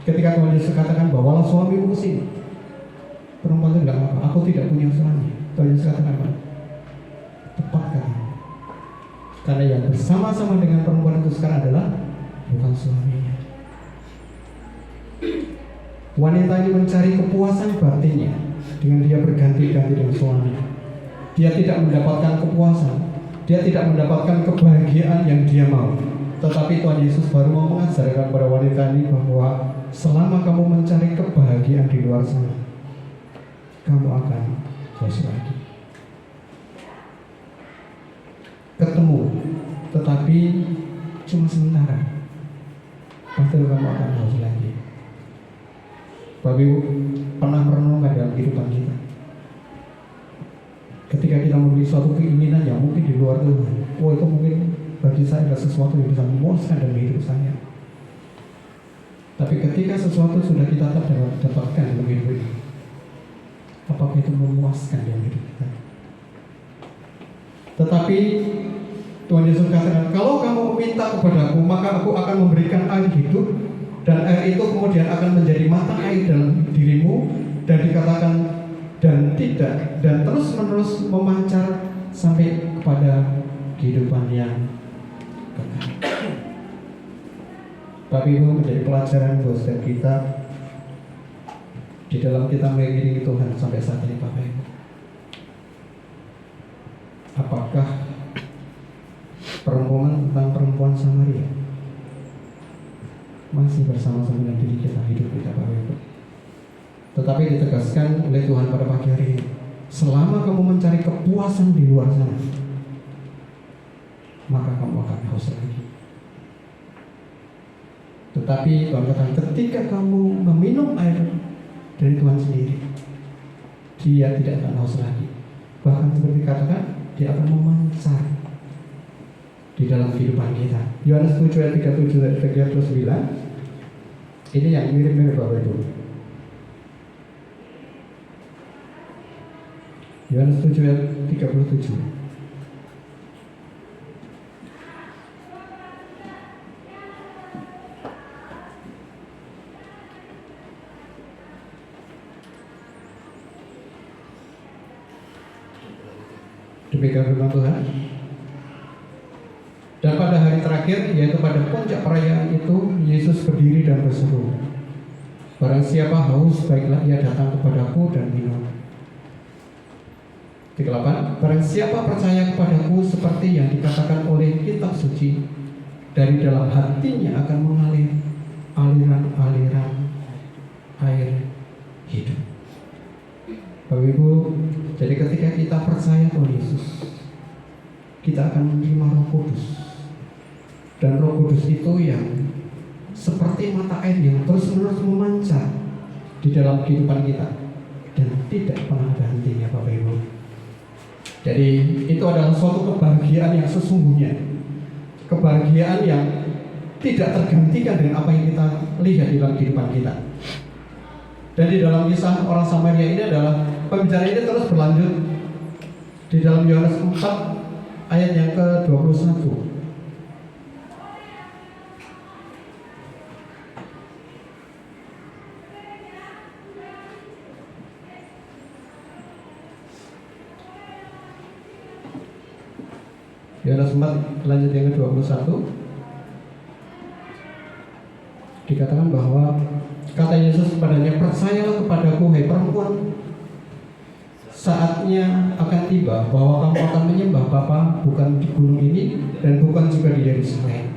Ketika Tuhan Yesus katakan, bawalah suamimu ke sini, perempuan itu bilang, apa? Aku tidak punya suami. Tuhan Yesus katakan, apa? Tepat katamu. Karena yang bersama-sama dengan perempuan itu sekarang adalah bukan suaminya. Wanita ini mencari kepuasan batinnya dengan dia berganti-ganti dengan suami. Dia tidak mendapatkan kepuasan, dia tidak mendapatkan kebahagiaan yang dia mau. Tetapi Tuhan Yesus baru mau mengajarkan pada wanita ini bahwa selama kamu mencari kebahagiaan di luar sana, kamu akan haus lagi. Ketemu, tetapi cuma sementara. Pasti kamu akan haus lagi. Bapak Ibu, pernah merenungkan dalam kehidupan kita, ketika kita memiliki suatu keinginan yang mungkin di luar Tuhan, itu mungkin bagi saya adalah sesuatu yang bisa memuaskan dalam hidup saya. Tapi ketika sesuatu sudah kita dapatkan dalam hidup ini, apakah itu memuaskan dalam hidup kita? Tetapi Tuhan Yesus katakan, kalau kamu meminta kepadaku, maka aku akan memberikan air hidup, dan air itu kemudian akan menjadi mata air dalam dirimu, dan dikatakan dan tidak, dan terus menerus memancar sampai kepada kehidupan yang kekal. Tapi itu menjadi pelajaran buat setiap kita di dalam kita mengiringi Tuhan sampai saat ini, Bapak Ibu. Apakah perempuan tentang perempuan Samaria masih bersama-sama dengan diri kita, hidup kita, Bapak Ibu? Tetapi ditegaskan oleh Tuhan pada pagi hari ini, selama kamu mencari kepuasan di luar sana, maka kamu akan haus lagi. Tetapi Tuhan katakan, ketika kamu meminum air dari Tuhan sendiri, dia tidak akan haus lagi. Bahkan seperti katakan, dia akan memancar di dalam kehidupan kita. Yohanes 7 ayat 37 dan 39. Ini yang mirip-mirip Bapak Ibu. Yohanes 7 ayat 37. Demikian firman Tuhan. Dan pada hari terakhir, yaitu pada puncak perayaan itu, Yesus berdiri dan berseru, "Barang siapa haus, baiklah ia datang kepadaku dan minum." 38. Barang siapa percaya kepadaku seperti yang dikatakan oleh kitab suci, dari dalam hatinya akan mengalir aliran-aliran air hidup. Bapak Ibu, jadi ketika kita percaya Tuhan Yesus, kita akan menerima Roh Kudus. Dan Roh Kudus itu yang seperti mata air yang terus-menerus memancar di dalam kehidupan kita dan tidak pernah ada hentinya, Bapak Ibu. Jadi itu adalah suatu kebahagiaan yang sesungguhnya, kebahagiaan yang tidak tergantikan dengan apa yang kita lihat di dalam kehidupan kita. Dan di dalam kisah orang Samaria ini adalah pembicaraan ini terus berlanjut di dalam Yohanes 4 ayat yang ke-21. Yohanes 4 lanjut yang ke-21. Dikatakan bahwa kata Yesus kepadanya, "Percayalah kepadaku, hai perempuan, saatnya akan tiba bahwa kamu akan menyembah Bapa bukan di gunung ini dan bukan juga di Yerusalem."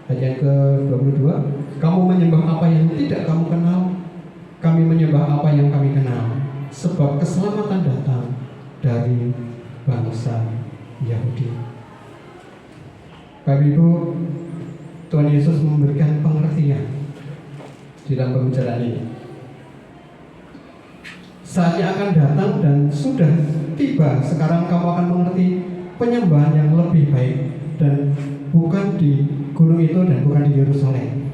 Ayat yang ke-22, "Kamu menyembah apa yang tidak kamu kenal, kami menyembah apa yang kami kenal, sebab keselamatan datang dari bangsa Yahudi." Bapak Ibu, Tuhan Yesus memberikan pengertian di dalam pembicaraan ini. Saatnya akan datang dan sudah tiba, sekarang kamu akan mengerti penyembahan yang lebih baik, dan bukan di gunung itu dan bukan di Yerusalem.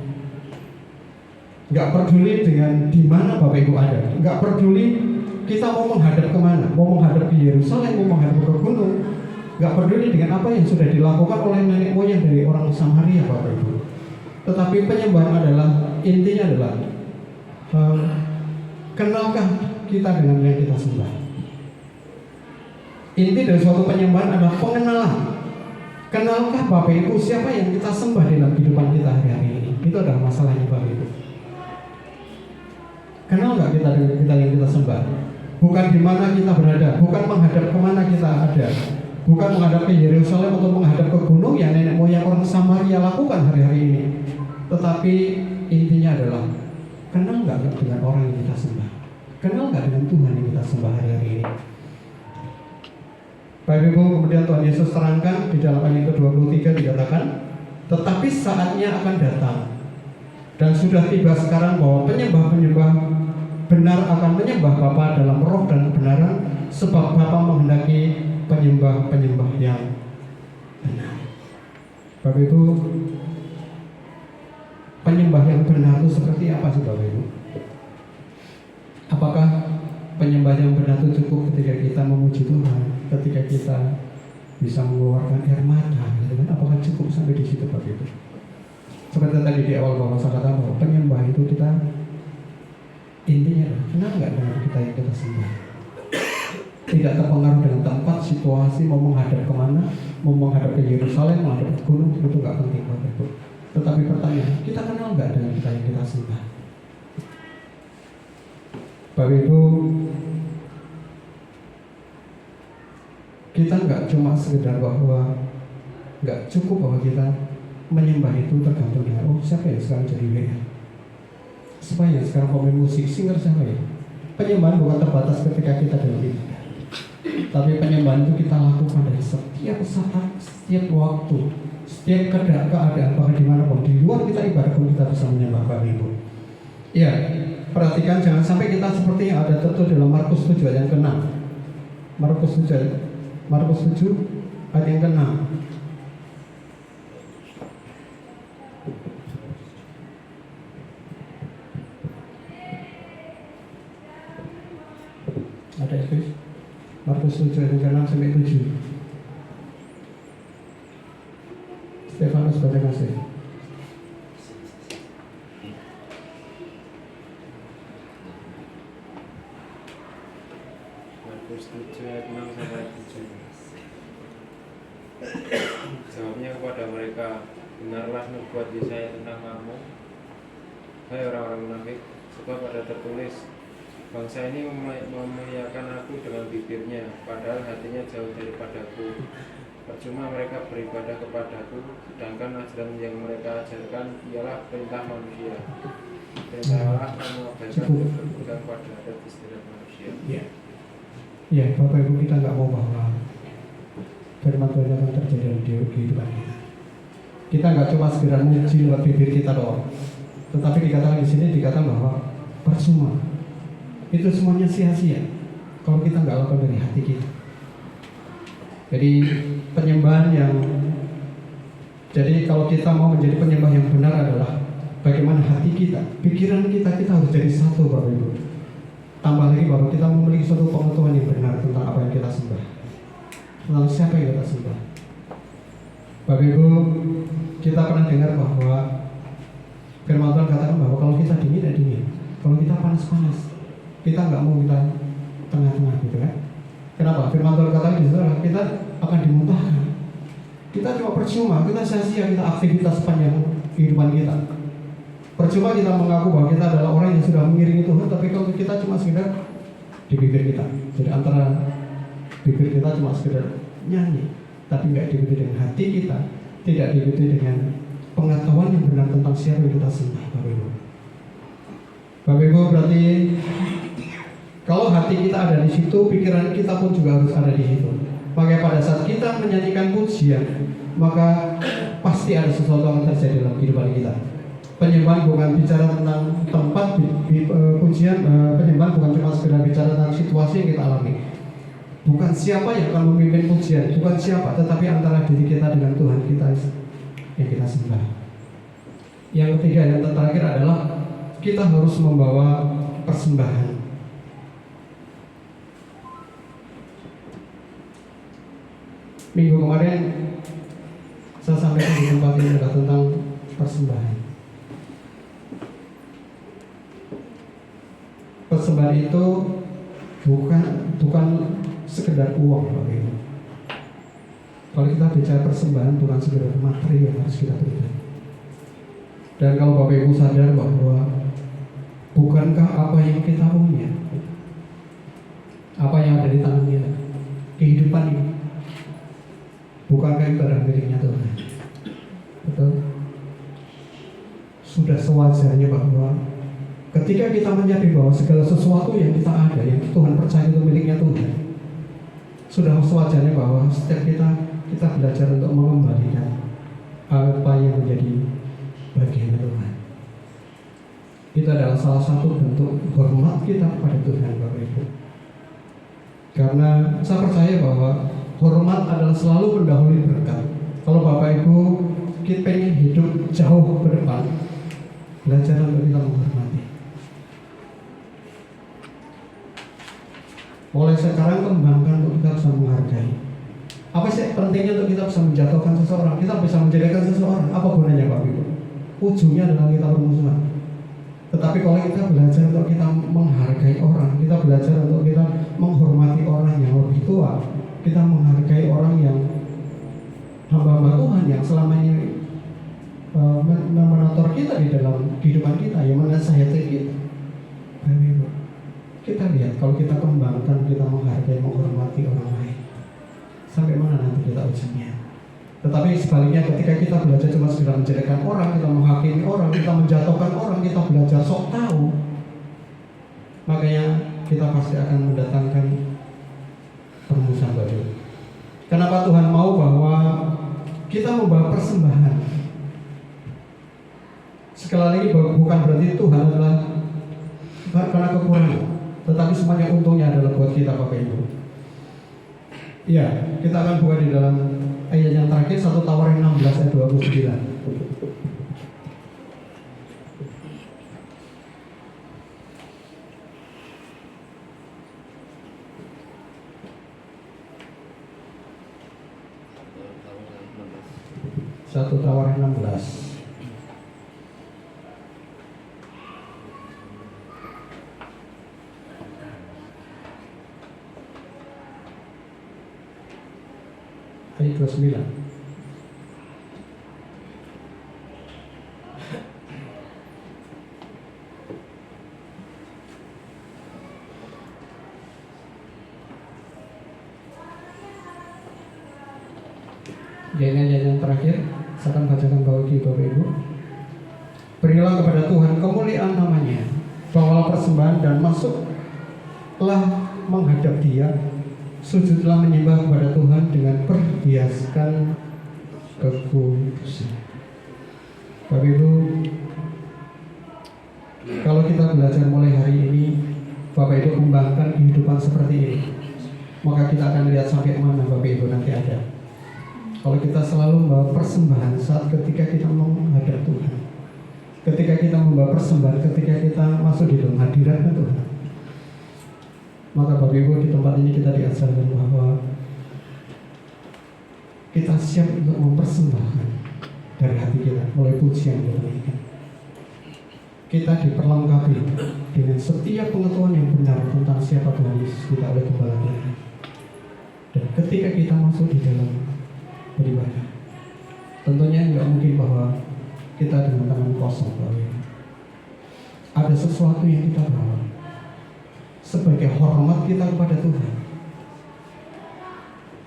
Gak peduli dengan di mana Bapak Ibu ada, gak peduli kita mau menghadap kemana, mau menghadap ke Yerusalem, mau menghadap ke gunung, gak peduli dengan apa yang sudah dilakukan oleh nenek moyang dari orang Samaria, Bapak Ibu. Tetapi penyembahan adalah, intinya adalah kenalkah kita dengan yang kita sembah. Inti dari suatu penyembahan adalah pengenalan. Kenalkah Bapak Ibu siapa yang kita sembah dalam kehidupan kita hari-hari ini? Itu adalah masalahnya, Bapak Ibu. Kenal nggak kita dengan kita yang kita sembah? Bukan di mana kita berada, bukan menghadap kemana kita ada, bukan menghadap ke Yerusalem atau menghadap ke gunung yang nenek moyang orang Samaria lakukan hari-hari ini. Tetapi intinya adalah kenal nggak dengan orang yang kita sembah? Kenal nggak dengan Tuhan yang kita sembah hari-hari ini? Bapak Ibu, kemudian Tuhan Yesus terangkan di dalam ayat ke-23 dikatakan, "Tetapi saatnya akan datang dan sudah tiba sekarang bahwa penyembah-penyembah benar akan menyembah Bapa dalam roh dan kebenaran, sebab Bapa menghendaki penyembah-penyembah yang benar." Bapak Ibu, penyembah yang benar itu seperti apa sih, Bapak Ibu? Apakah penyembah yang benar itu cukup ketika kita memuji Tuhan, ketika kita bisa mengeluarkan air mata, gitu kan? Apakah cukup sampai di situ, Bapak Ibu? Seperti tadi di awal Bapak saya katakan bahwa penyembah itu kita intinya kenal nggak dengan kita yang kita sembah? Tidak terpengaruh dengan tempat, situasi, mau menghadap kemana, mau menghadap ke Yerusalem, menghadap ke gunung, itu nggak penting, Bapak Ibu. Tetapi pertanyaan, kita kenal nggak dengan kita yang kita sembah? Bapak Ibu, kita nggak cuma sekedar bahwa nggak cukup bahwa kita menyembah itu tergantung dengan siapa yang sekarang jadi WA, siapa yang sekarang pemain musik, singer siapa ya. Penyembahan bukan terbatas ketika kita dalam ibadah, tapi penyembahan itu kita lakukan dari setiap saat, setiap waktu, setiap keadaan, bahkan dimanapun di luar kita ibadah pun kita bisa menyembah, Bapak Ibu. Ya, perhatikan jangan sampai kita seperti yang ada tertulis dalam Markus 7 ayat yang ke-6. Markus 7 ayat yang ke-6. 7 ayat yang ke-6 sampai 7. Stefanus baca kasih. Markus 7 ayat 6 sampai 7. Jawabnya kepada mereka, dengarlah nubuat Yesaya tentang kamu, hai orang-orang munafik, sebab ada tertulis, bangsa ini memuliakan aku dengan bibirnya, padahal hatinya jauh daripadaku. Percuma mereka beribadah kepadaku, sedangkan ajaran yang mereka ajarkan ialah perintah manusia. Perintah Allah mengabaikan untuk berpegang pada adat istiadat manusia. Ya, Bapak Ibu, kita nggak mau bahwa firman Tuhan akan terjadi di kehidupan kita. Kita nggak cuma sekedar muji lewat bibir kita doang, tetapi dikatakan di sini dikatakan bahwa percuma. Itu semuanya sia-sia kalau kita nggak lakukan dari hati kita. Jadi penyembahan jadi kalau kita mau menjadi penyembah yang benar adalah bagaimana hati kita, pikiran kita harus jadi satu, Bapak Ibu. Tambah lagi bahwa kita memiliki suatu pengetahuan yang benar tentang apa yang kita sembah, tentang siapa yang kita sembah. Bapak Ibu, kita pernah dengar bahwa firman Tuhan katakan bahwa kalau kita dingin ya dingin, kalau kita panas-panas, kita nggak mau kita tengah-tengah gitu kan? Kenapa? Firman Tuhan katakan di situ kita akan dimuntahkan. Kita cuma percuma, kita sia-sia kita aktivitas sepanjang kehidupan kita. Percuma kita mengaku bahwa kita adalah orang yang sudah mengiringi Tuhan, tapi kalau kita cuma sekedar di bibir kita, jadi antara bibir kita cuma sekedar nyanyi, tapi nggak diikuti dengan hati kita, tidak diikuti dengan pengetahuan yang benar tentang siapa yang kita sembah, Bapak Ibu. Bapak Ibu, berarti kalau hati kita ada di situ, pikiran kita pun juga harus ada di situ. Maka pada saat kita menyanyikan pujian, maka pasti ada sesuatu yang terjadi dalam kehidupan kita. Penyembahan bukan bicara tentang tempat, pujian, penyembahan bukan cuma sekedar bicara tentang situasi yang kita alami. Bukan siapa yang akan memimpin pujian, bukan siapa, tetapi antara diri kita dengan Tuhan kita yang kita sembah. Yang ketiga, yang terakhir adalah kita harus membawa persembahan. Minggu kemarin saya sampaikan di tempat ini tentang persembahan. Persembahan itu bukan sekedar uang, Bapak Ibu. Kalau kita bicara persembahan bukan sekedar materi yang harus kita berikan. Dan kalau Bapak Ibu sadar bahwa bukankah apa yang kita punya, apa yang ada di tangan kita, kehidupan ini, bukankah itu adalah miliknya Tuhan? Betul? Sudah sewajarnya bahwa ketika kita menyadari bahwa segala sesuatu yang kita ada, yang Tuhan percaya itu miliknya Tuhan, sudah sewajarnya bahwa setiap kita belajar untuk mengembalikan apa yang menjadi bagian Tuhan. Itu adalah salah satu bentuk hormat kita kepada Tuhan, Bapak Ibu. Karena saya percaya bahwa hormat adalah selalu mendahului berkat. Kalau Bapak Ibu kita pengen hidup jauh ke depan, belajar untuk kita menghormati. Mulai sekarang kembangkan untuk kita bisa menghargai. Apa sih pentingnya untuk kita bisa menjatuhkan seseorang? Kita bisa menjadikan seseorang. Apa gunanya, Bapak Ibu? Ujungnya adalah kita bermusuhan. Tetapi kalau kita belajar untuk kita menghargai orang, kita belajar untuk kita menghormati orang yang lebih tua, kita menghargai orang yang hamba-hamba Tuhan yang selama ini menonton kita di dalam kehidupan kita, yang menasihati kita. Bapak Ibu, kita lihat kalau kita kembangkan, kita menghargai, menghormati orang lain, sampai mana nanti kita ujungnya. Tetapi sebaliknya ketika kita belajar cuma sekedar menjadikan orang, kita menghakimi orang, kita menjatuhkan orang, kita belajar sok tahu, makanya kita pasti akan mendatangkan permusuhan baru. Kenapa Tuhan mau bahwa kita membawa persembahan? Sekali lagi bukan berarti Tuhan adalah karena kekurangan, tetapi semuanya untungnya adalah buat kita, Bapak Ibu. Iya, kita akan buka di dalam ayat yang terakhir, 1 Tawarin 16 ayat 29. 1 Tawarin 16. Ayat 29. Jadi yang terakhir, saya akan bacakan bagi Bapak Ibu. Berilah kepada Tuhan kemuliaan namanya, bawalah persembahan dan masuklah menghadap Dia, sujudlah menyembah kepada Tuhan dengan perhiaskan kekudusan. Bapak Ibu, kalau kita belajar mulai hari ini, Bapak Ibu kembangkan kehidupan seperti ini, maka kita akan lihat sampai mana Bapak Ibu nanti ada. Kalau kita selalu membawa persembahan saat ketika kita menghadap Tuhan, ketika kita membawa persembahan, ketika kita masuk di dalam hadirat Tuhan, maka Bapak Ibu di tempat ini kita diajarkan bahwa kita siap untuk mempersembahkan dari hati kita mulai pujian kita. Kita diperlengkapi dengan setiap pengetahuan yang benar tentang siapa Tuhan Yesus kita oleh Gembala Tuhan. Dan ketika kita masuk di dalam beribadah, tentunya nggak mungkin bahwa kita dengan tangan kosong. Ada sesuatu yang kita bawa sebagai hormat kita kepada Tuhan.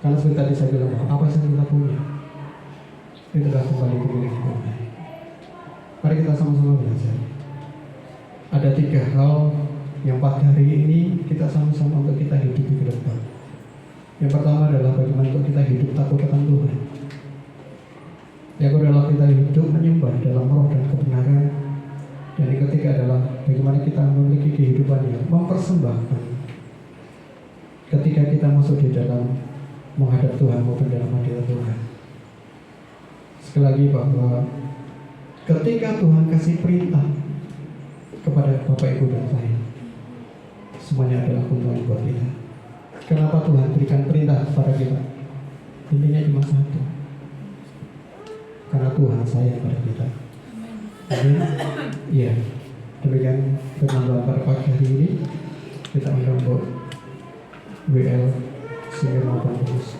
Karena seperti tadi saya bilang bahwa apa yang kita punya itu adalah kembali milik Tuhan. Mari kita sama-sama belajar. Ada 3 hal yang pada hari ini kita sama-sama untuk kita hidupi ke depan. Yang pertama adalah bagaimana kita hidup takut akan Tuhan. Yang kedua adalah kita hidup menyembah dalam roh dan kebenaran. Dan yang ketiga adalah bagaimana kita memiliki kehidupan yang mempersembahkan ketika kita masuk di dalam menghadap Tuhan maupun dalam hadirat Tuhan. Sekali lagi bahwa ketika Tuhan kasih perintah kepada Bapak Ibu dan saya, semuanya adalah keuntungan buat kita. Kenapa Tuhan berikan perintah kepada kita? Intinya cuma satu, karena Tuhan sayang pada kita. Amin. Iya. Demikian firman Tuhan pada pagi hari ini. Kita undang WL Senior maupun khusus.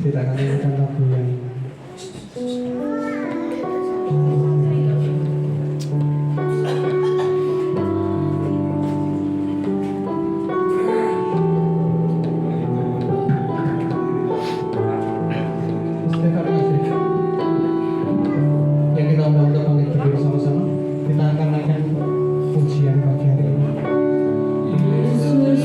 Kita akan menyanyikan lagu yang kita undang untuk bangkit berdiri sama-sama. Kita akan naikkan pujian pagi hari ini. Yesus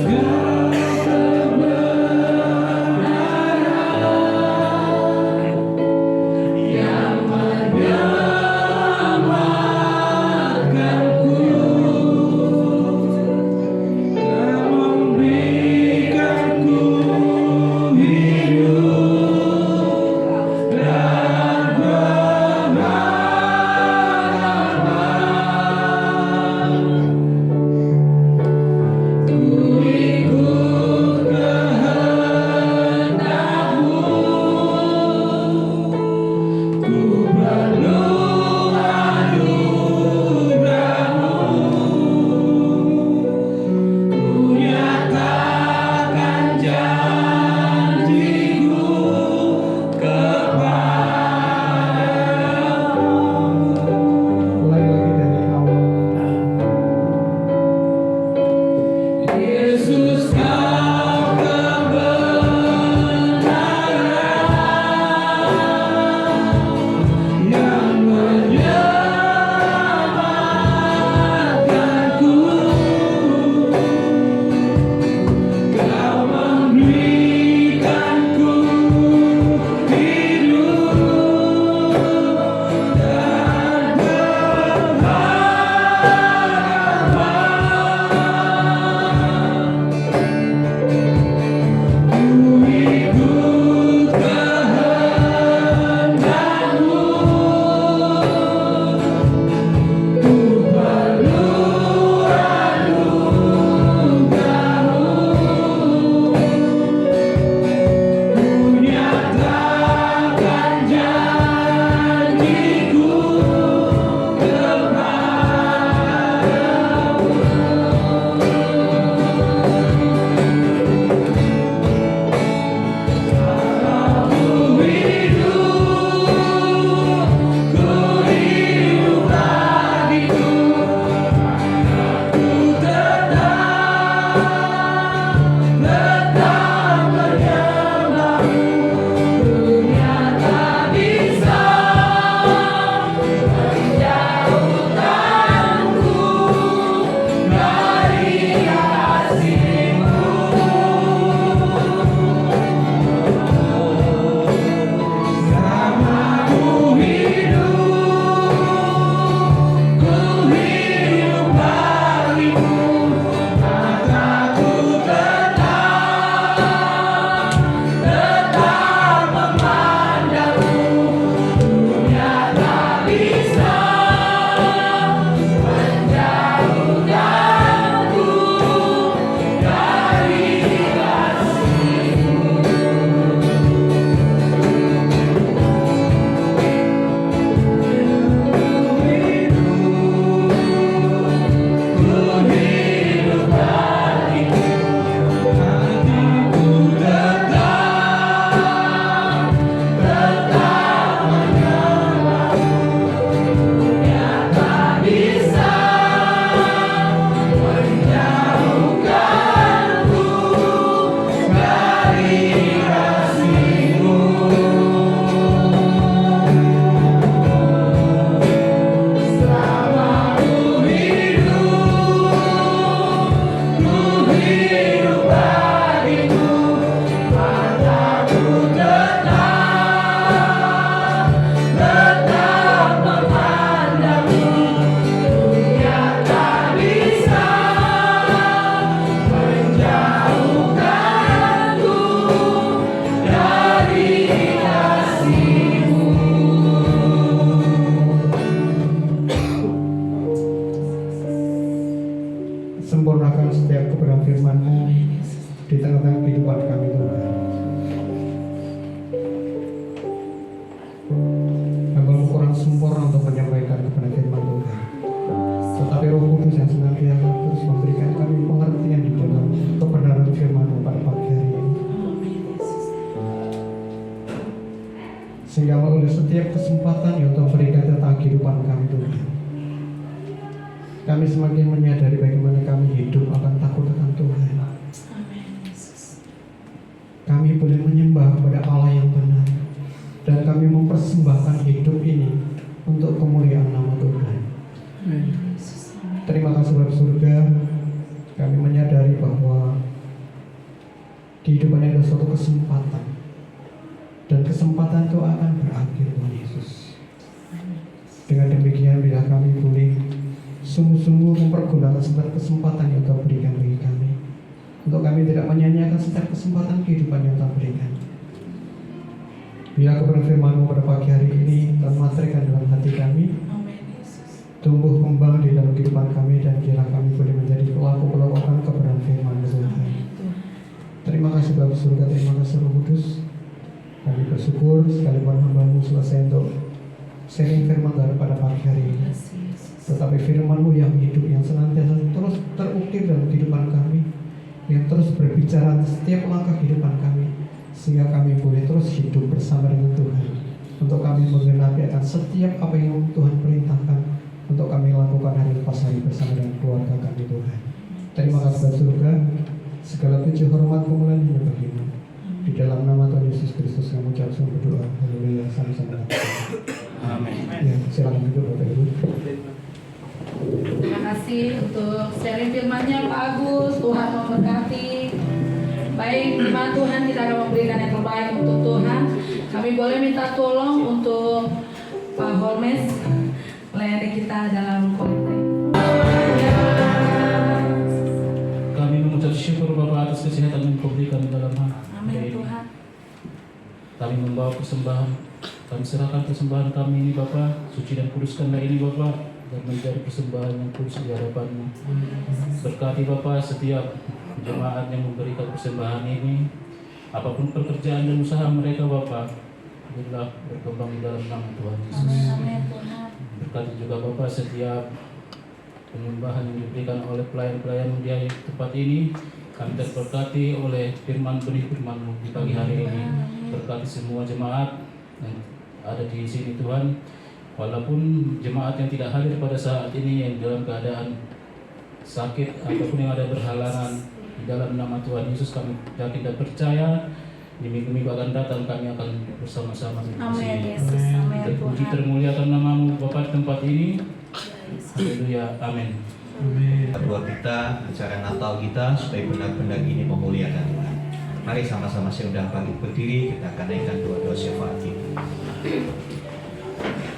kehidupan kami Tuhan. Hamba kurang sempurna untuk menyampaikan kepada firman Tuhan, tetapi Roh Kudus yang senantiasa terus memberikan kami pengertian di dalam kebenaran firman-Mu pada pagi hari ini, sehingga melalui setiap kesempatan yang Tuhan berikan tentang kehidupan kami Tuhan, kami semakin menyadari bagaimana kami hidup akan takut akan Tuhan. Kami boleh menyembah kepada Allah yang benar, dan kami mempersembahkan hidup ini untuk kemuliaan nama Tuhan. Terima kasih Bapa surga, kami menyadari bahwa kehidupan ini adalah suatu kesempatan, dan kesempatan itu akan berakhir Tuhan Yesus. Dengan demikian bila kami boleh sungguh-sungguh mempergunakan setiap kesempatan yang Tuhan berikan bagi kami, untuk kami tidak menyanyiakan setiap kesempatan kehidupan yang Tuhan berikan. Bila kebenaran firman-Mu pada pagi hari ini Tuhan materikan dalam hati kami, tumbuh kembang di dalam kehidupan kami, dan kira kami boleh menjadi pelaku-pelaku akan kebenaran firman Tuhan. Terima kasih Bapa surga, terima kasih Roh Kudus. Kami bersyukur sekalipun hamba-Mu selesai untuk sharing firman Tuhan pada pagi hari ini, tetapi firman-Mu yang hidup, yang senantiasa terus terukir dalam kehidupan kami, yang terus berbicara setiap langkah kehidupan kami, sehingga kami boleh terus hidup bersama dengan Tuhan, untuk kami menggenapi akan setiap apa yang Tuhan perintahkan untuk kami lakukan hari lepas hari bersama dengan keluarga kami Tuhan. Terima kasih Bapa surga, segala puji hormat kemuliaan hanya bagi-Mu. Di dalam nama Tuhan Yesus Kristus kami ucap semua berdoa. Haleluya, sama-sama. Amin. Ya, silakan duduk Bapak Ibu. Terima kasih untuk sharing firman-Nya Pak Agus. Tuhan memberkati. Baik, firman Tuhan kita akan memberikan yang terbaik untuk Tuhan. Kami boleh minta tolong untuk Pak Holmes melayani kita dalam khotbah. Kami mengucap syukur Bapa atas kesehatan yang Kau berikan dalam Amin hari ini. Tuhan. Kami membawa persembahan. Kami serahkan persembahan kami ini Bapa, suci dan kuduskanlah ini Bapa, dan menjadi persembahan yang kudus di hadapan-Mu. Berkati Bapa setiap jemaat yang memberikan persembahan ini, apapun pekerjaan dan usaha mereka Bapa, biarlah berkembang di dalam nama Tuhan Yesus. Amin Tuhan. Berkati juga Bapa setiap penyembahan yang diberikan oleh pelayan-pelayan di tempat ini. Kami terberkati oleh firman Firman-Mu di pagi hari ini. Berkati semua jemaat yang ada di sini Tuhan. Walaupun jemaat yang tidak hadir pada saat ini, yang dalam keadaan sakit ataupun yang ada berhalangan, di dalam nama Tuhan Yesus kami yakin dan percaya di minggu-minggu akan datang kami akan bersama-sama di Amin sini. Yesus. Amin Terpuji Tuhan. termuliakan nama-Mu Bapa di tempat ini. Haleluya. Amin. Doa kita, acara Natal kita supaya benar-benar ini memuliakan Tuhan. Mari sama-sama saya undang bangkit berdiri, kita akan naikkan doa-doa syafaat kita.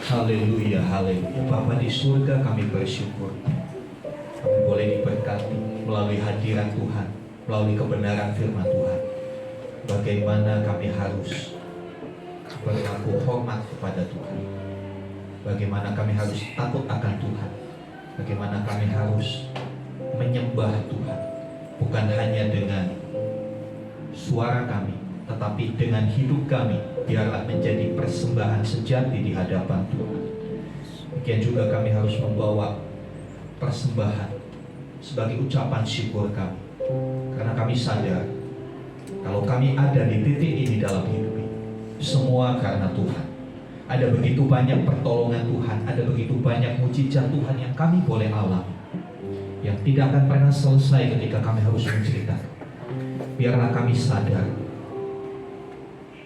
Haleluya, haleluya. Bapa di surga, kami bersyukur kami boleh diberkati melalui hadirat Tuhan, melalui kebenaran firman Tuhan. Bagaimana kami harus berlaku hormat kepada Tuhan, bagaimana kami harus takut akan Tuhan, bagaimana kami harus menyembah Tuhan, bukan hanya dengan suara kami, tetapi dengan hidup kami, biarlah menjadi persembahan sejati di hadapan Tuhan. Demikian juga kami harus membawa persembahan sebagai ucapan syukur kami, karena kami sadar kalau kami ada di titik ini dalam hidup ini, semua karena Tuhan. Ada begitu banyak pertolongan Tuhan, ada begitu banyak mujizat Tuhan yang kami boleh alami, yang tidak akan pernah selesai ketika kami harus menceritakan. Biarlah kami sadar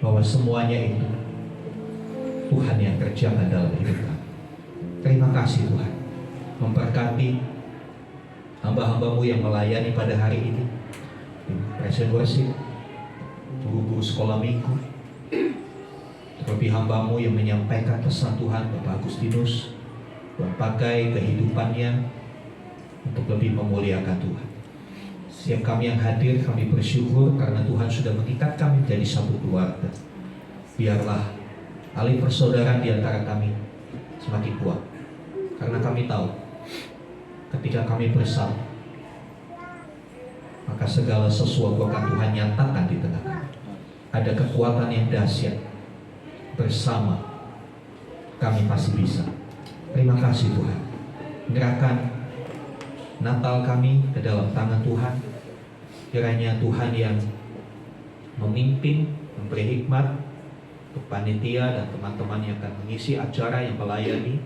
bahwa semuanya itu Tuhan yang kerjakan dalam hidup kami. Terima kasih Tuhan, memberkati hamba-hamba-Mu yang melayani pada hari ini, Praise and Worship, guru-guru sekolah minggu, terlebih hamba-Mu yang menyampaikan pesan Tuhan, Bapak Agustinus, Tuhan pakai kehidupannya untuk lebih memuliakan Tuhan. Setiap kami yang hadir, kami bersyukur karena Tuhan sudah mengikat kami menjadi satu keluarga. Biarlah tali persaudaraan di antara kami semakin kuat, karena kami tahu ketika kami bersama, maka segala sesuatu akan Tuhan nyatakan di tengah kami. Ada kekuatan yang dahsyat. Bersama kami pasti bisa. Terima kasih Tuhan. Menyerahkan Natal kami ke dalam tangan Tuhan. Kiranya Tuhan yang memimpin, memberi hikmat untuk panitia dan teman-teman yang akan mengisi acara yang melayani,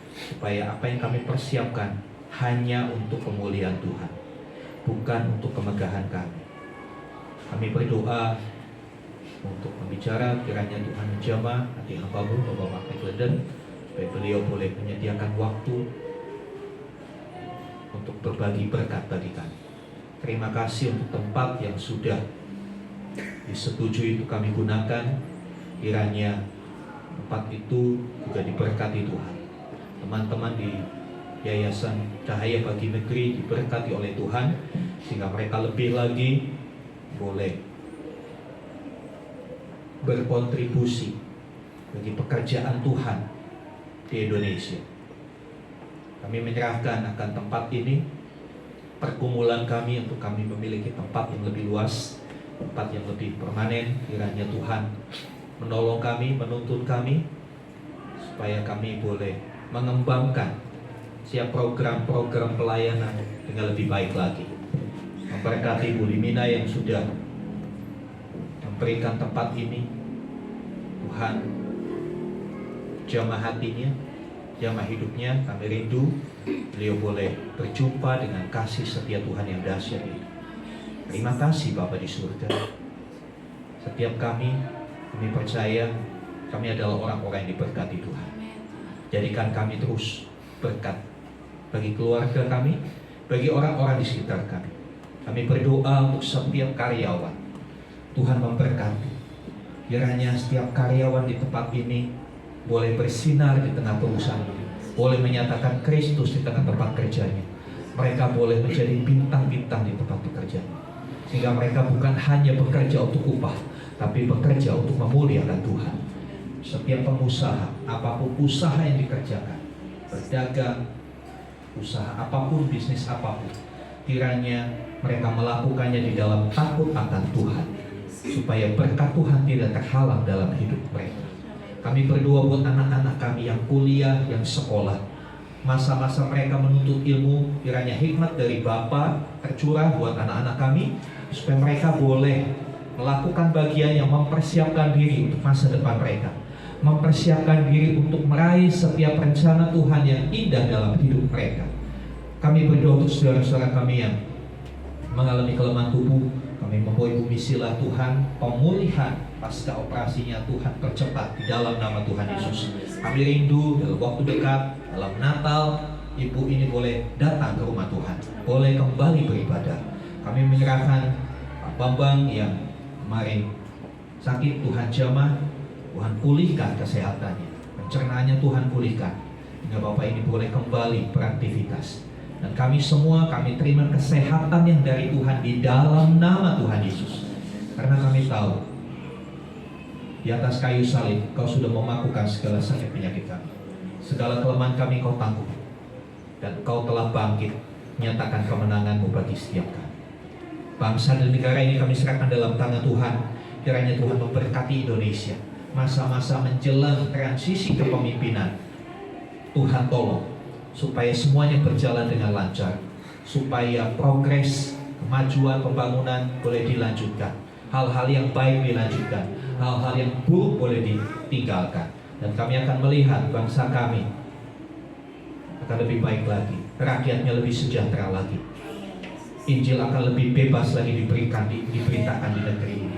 supaya apa yang kami persiapkan hanya untuk kemuliaan Tuhan, bukan untuk kemegahan kami. Kami berdoa untuk pembicara, kiranya Tuhan menjamah hati hamba-Mu, Bapak Mark McLendon, supaya beliau boleh menyediakan waktu untuk berbagi berkat bagi kami. Terima kasih untuk tempat yang sudah disetujui itu kami gunakan. Kiranya tempat itu juga diberkati Tuhan. Teman-teman di Yayasan Cahaya Bagi Negeri diberkati oleh Tuhan, sehingga mereka lebih lagi boleh berkontribusi bagi pekerjaan Tuhan di Indonesia. Kami menyerahkan akan tempat ini, pergumulan kami untuk kami memiliki tempat yang lebih luas, tempat yang lebih permanen. Kiranya Tuhan menolong kami, menuntun kami, supaya kami boleh mengembangkan siap program-program pelayanan dengan lebih baik lagi. Memberkati Bu Limina yang sudah memberikan tempat ini. Tuhan jamah hatinya, jamah hidupnya. Kami rindu beliau boleh berjumpa dengan kasih setia Tuhan yang dahsyat ini. Terima kasih Bapa di surga. Setiap kami percaya kami adalah orang-orang yang diberkati Tuhan. Jadikan kami terus berkat bagi keluarga kami, bagi orang-orang di sekitar kami. Kami berdoa untuk setiap karyawan. Tuhan memberkati. Kiranya setiap karyawan di tempat ini boleh bersinar di tengah perusahaan ini, boleh menyatakan Kristus di tengah tempat kerjanya. Mereka boleh menjadi bintang-bintang di tempat pekerjaan, sehingga mereka bukan hanya bekerja untuk upah, tapi bekerja untuk memuliakan Tuhan. Setiap pengusaha, apapun usaha yang dikerjakan, berdagang, usaha apapun, bisnis apapun, kiranya mereka melakukannya di dalam takut akan Tuhan, supaya berkat Tuhan tidak terhalang dalam hidup mereka. Kami berdoa buat anak-anak kami yang kuliah, yang sekolah, masa-masa mereka menuntut ilmu, kiranya hikmat dari Bapa tercurah buat anak-anak kami, supaya mereka boleh melakukan bagian yang mempersiapkan diri untuk masa depan mereka, mempersiapkan diri untuk meraih setiap rencana Tuhan yang indah dalam hidup mereka. Kami berdoa untuk saudara-saudara kami yang mengalami kelemahan tubuh. Kami membawa misilah Tuhan, pemulihan pasca operasinya Tuhan percepat di dalam nama Tuhan Yesus. Kami rindu dalam waktu dekat, dalam Natal, ibu ini boleh datang ke rumah Tuhan, boleh kembali beribadah. Kami menyerahkan Pak Bambang yang kemarin sakit, Tuhan jamah, Tuhan pulihkan kesehatannya, pencernaannya Tuhan pulihkan, hingga Bapak ini boleh kembali beraktivitas. Dan kami semua, kami terima kesehatan yang dari Tuhan di dalam nama Tuhan Yesus. Karena kami tahu di atas kayu salib Kau sudah memakukan segala sakit penyakit kami, segala kelemahan kami Kau tanggung, dan Kau telah bangkit menyatakan kemenangan-Mu bagi setiap kami. Bangsa dan negara ini kami serahkan dalam tangan Tuhan. Kiranya Tuhan memberkati Indonesia. Masa-masa menjelang transisi kepemimpinan, Tuhan tolong supaya semuanya berjalan dengan lancar, supaya progres, kemajuan, pembangunan boleh dilanjutkan, hal-hal yang baik dilanjutkan, hal-hal yang buruk boleh ditinggalkan. Dan kami akan melihat bangsa kami akan lebih baik lagi, rakyatnya lebih sejahtera lagi, Injil akan lebih bebas lagi diberitakan di negeri ini.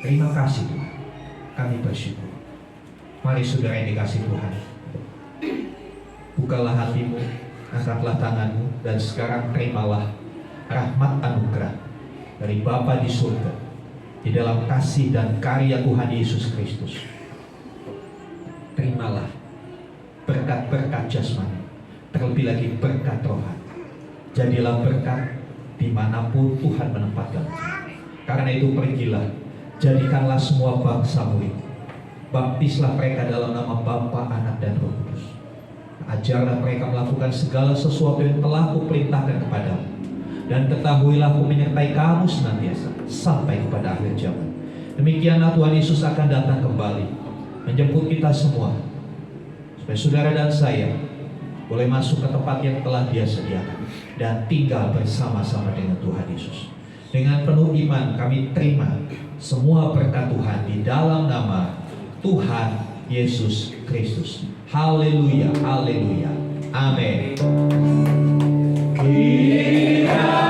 Terima kasih Tuhan, kami bersyukur. Mari saudara yang dikasih Tuhan, bukalah hatimu, angkatlah tanganmu, dan sekarang terimalah rahmat anugerah dari Bapa di surga di dalam kasih dan karya Tuhan Yesus Kristus. Terimalah berkat-berkat jasmani, terlebih lagi berkat rohani. Jadilah berkat dimanapun Tuhan menempatkan. Karena itu pergilah, jadikanlah semua bangsa murid, baptislah mereka dalam nama Bapa, Anak, dan Roh Kudus. Ajarlah mereka melakukan segala sesuatu yang telah Kuperintahkan kepadamu, Dan ketahuilah aku menyertai kamu senantiasa sampai kepada akhir zaman. Demikianlah Tuhan Yesus akan datang kembali menjemput kita semua, supaya saudara dan saya boleh masuk ke tempat yang telah Dia sediakan dan tinggal bersama-sama dengan Tuhan Yesus. Dengan penuh iman kami terima semua berkat Tuhan di dalam nama Tuhan Yesus Kristus. Haleluya, haleluya, amin. Kita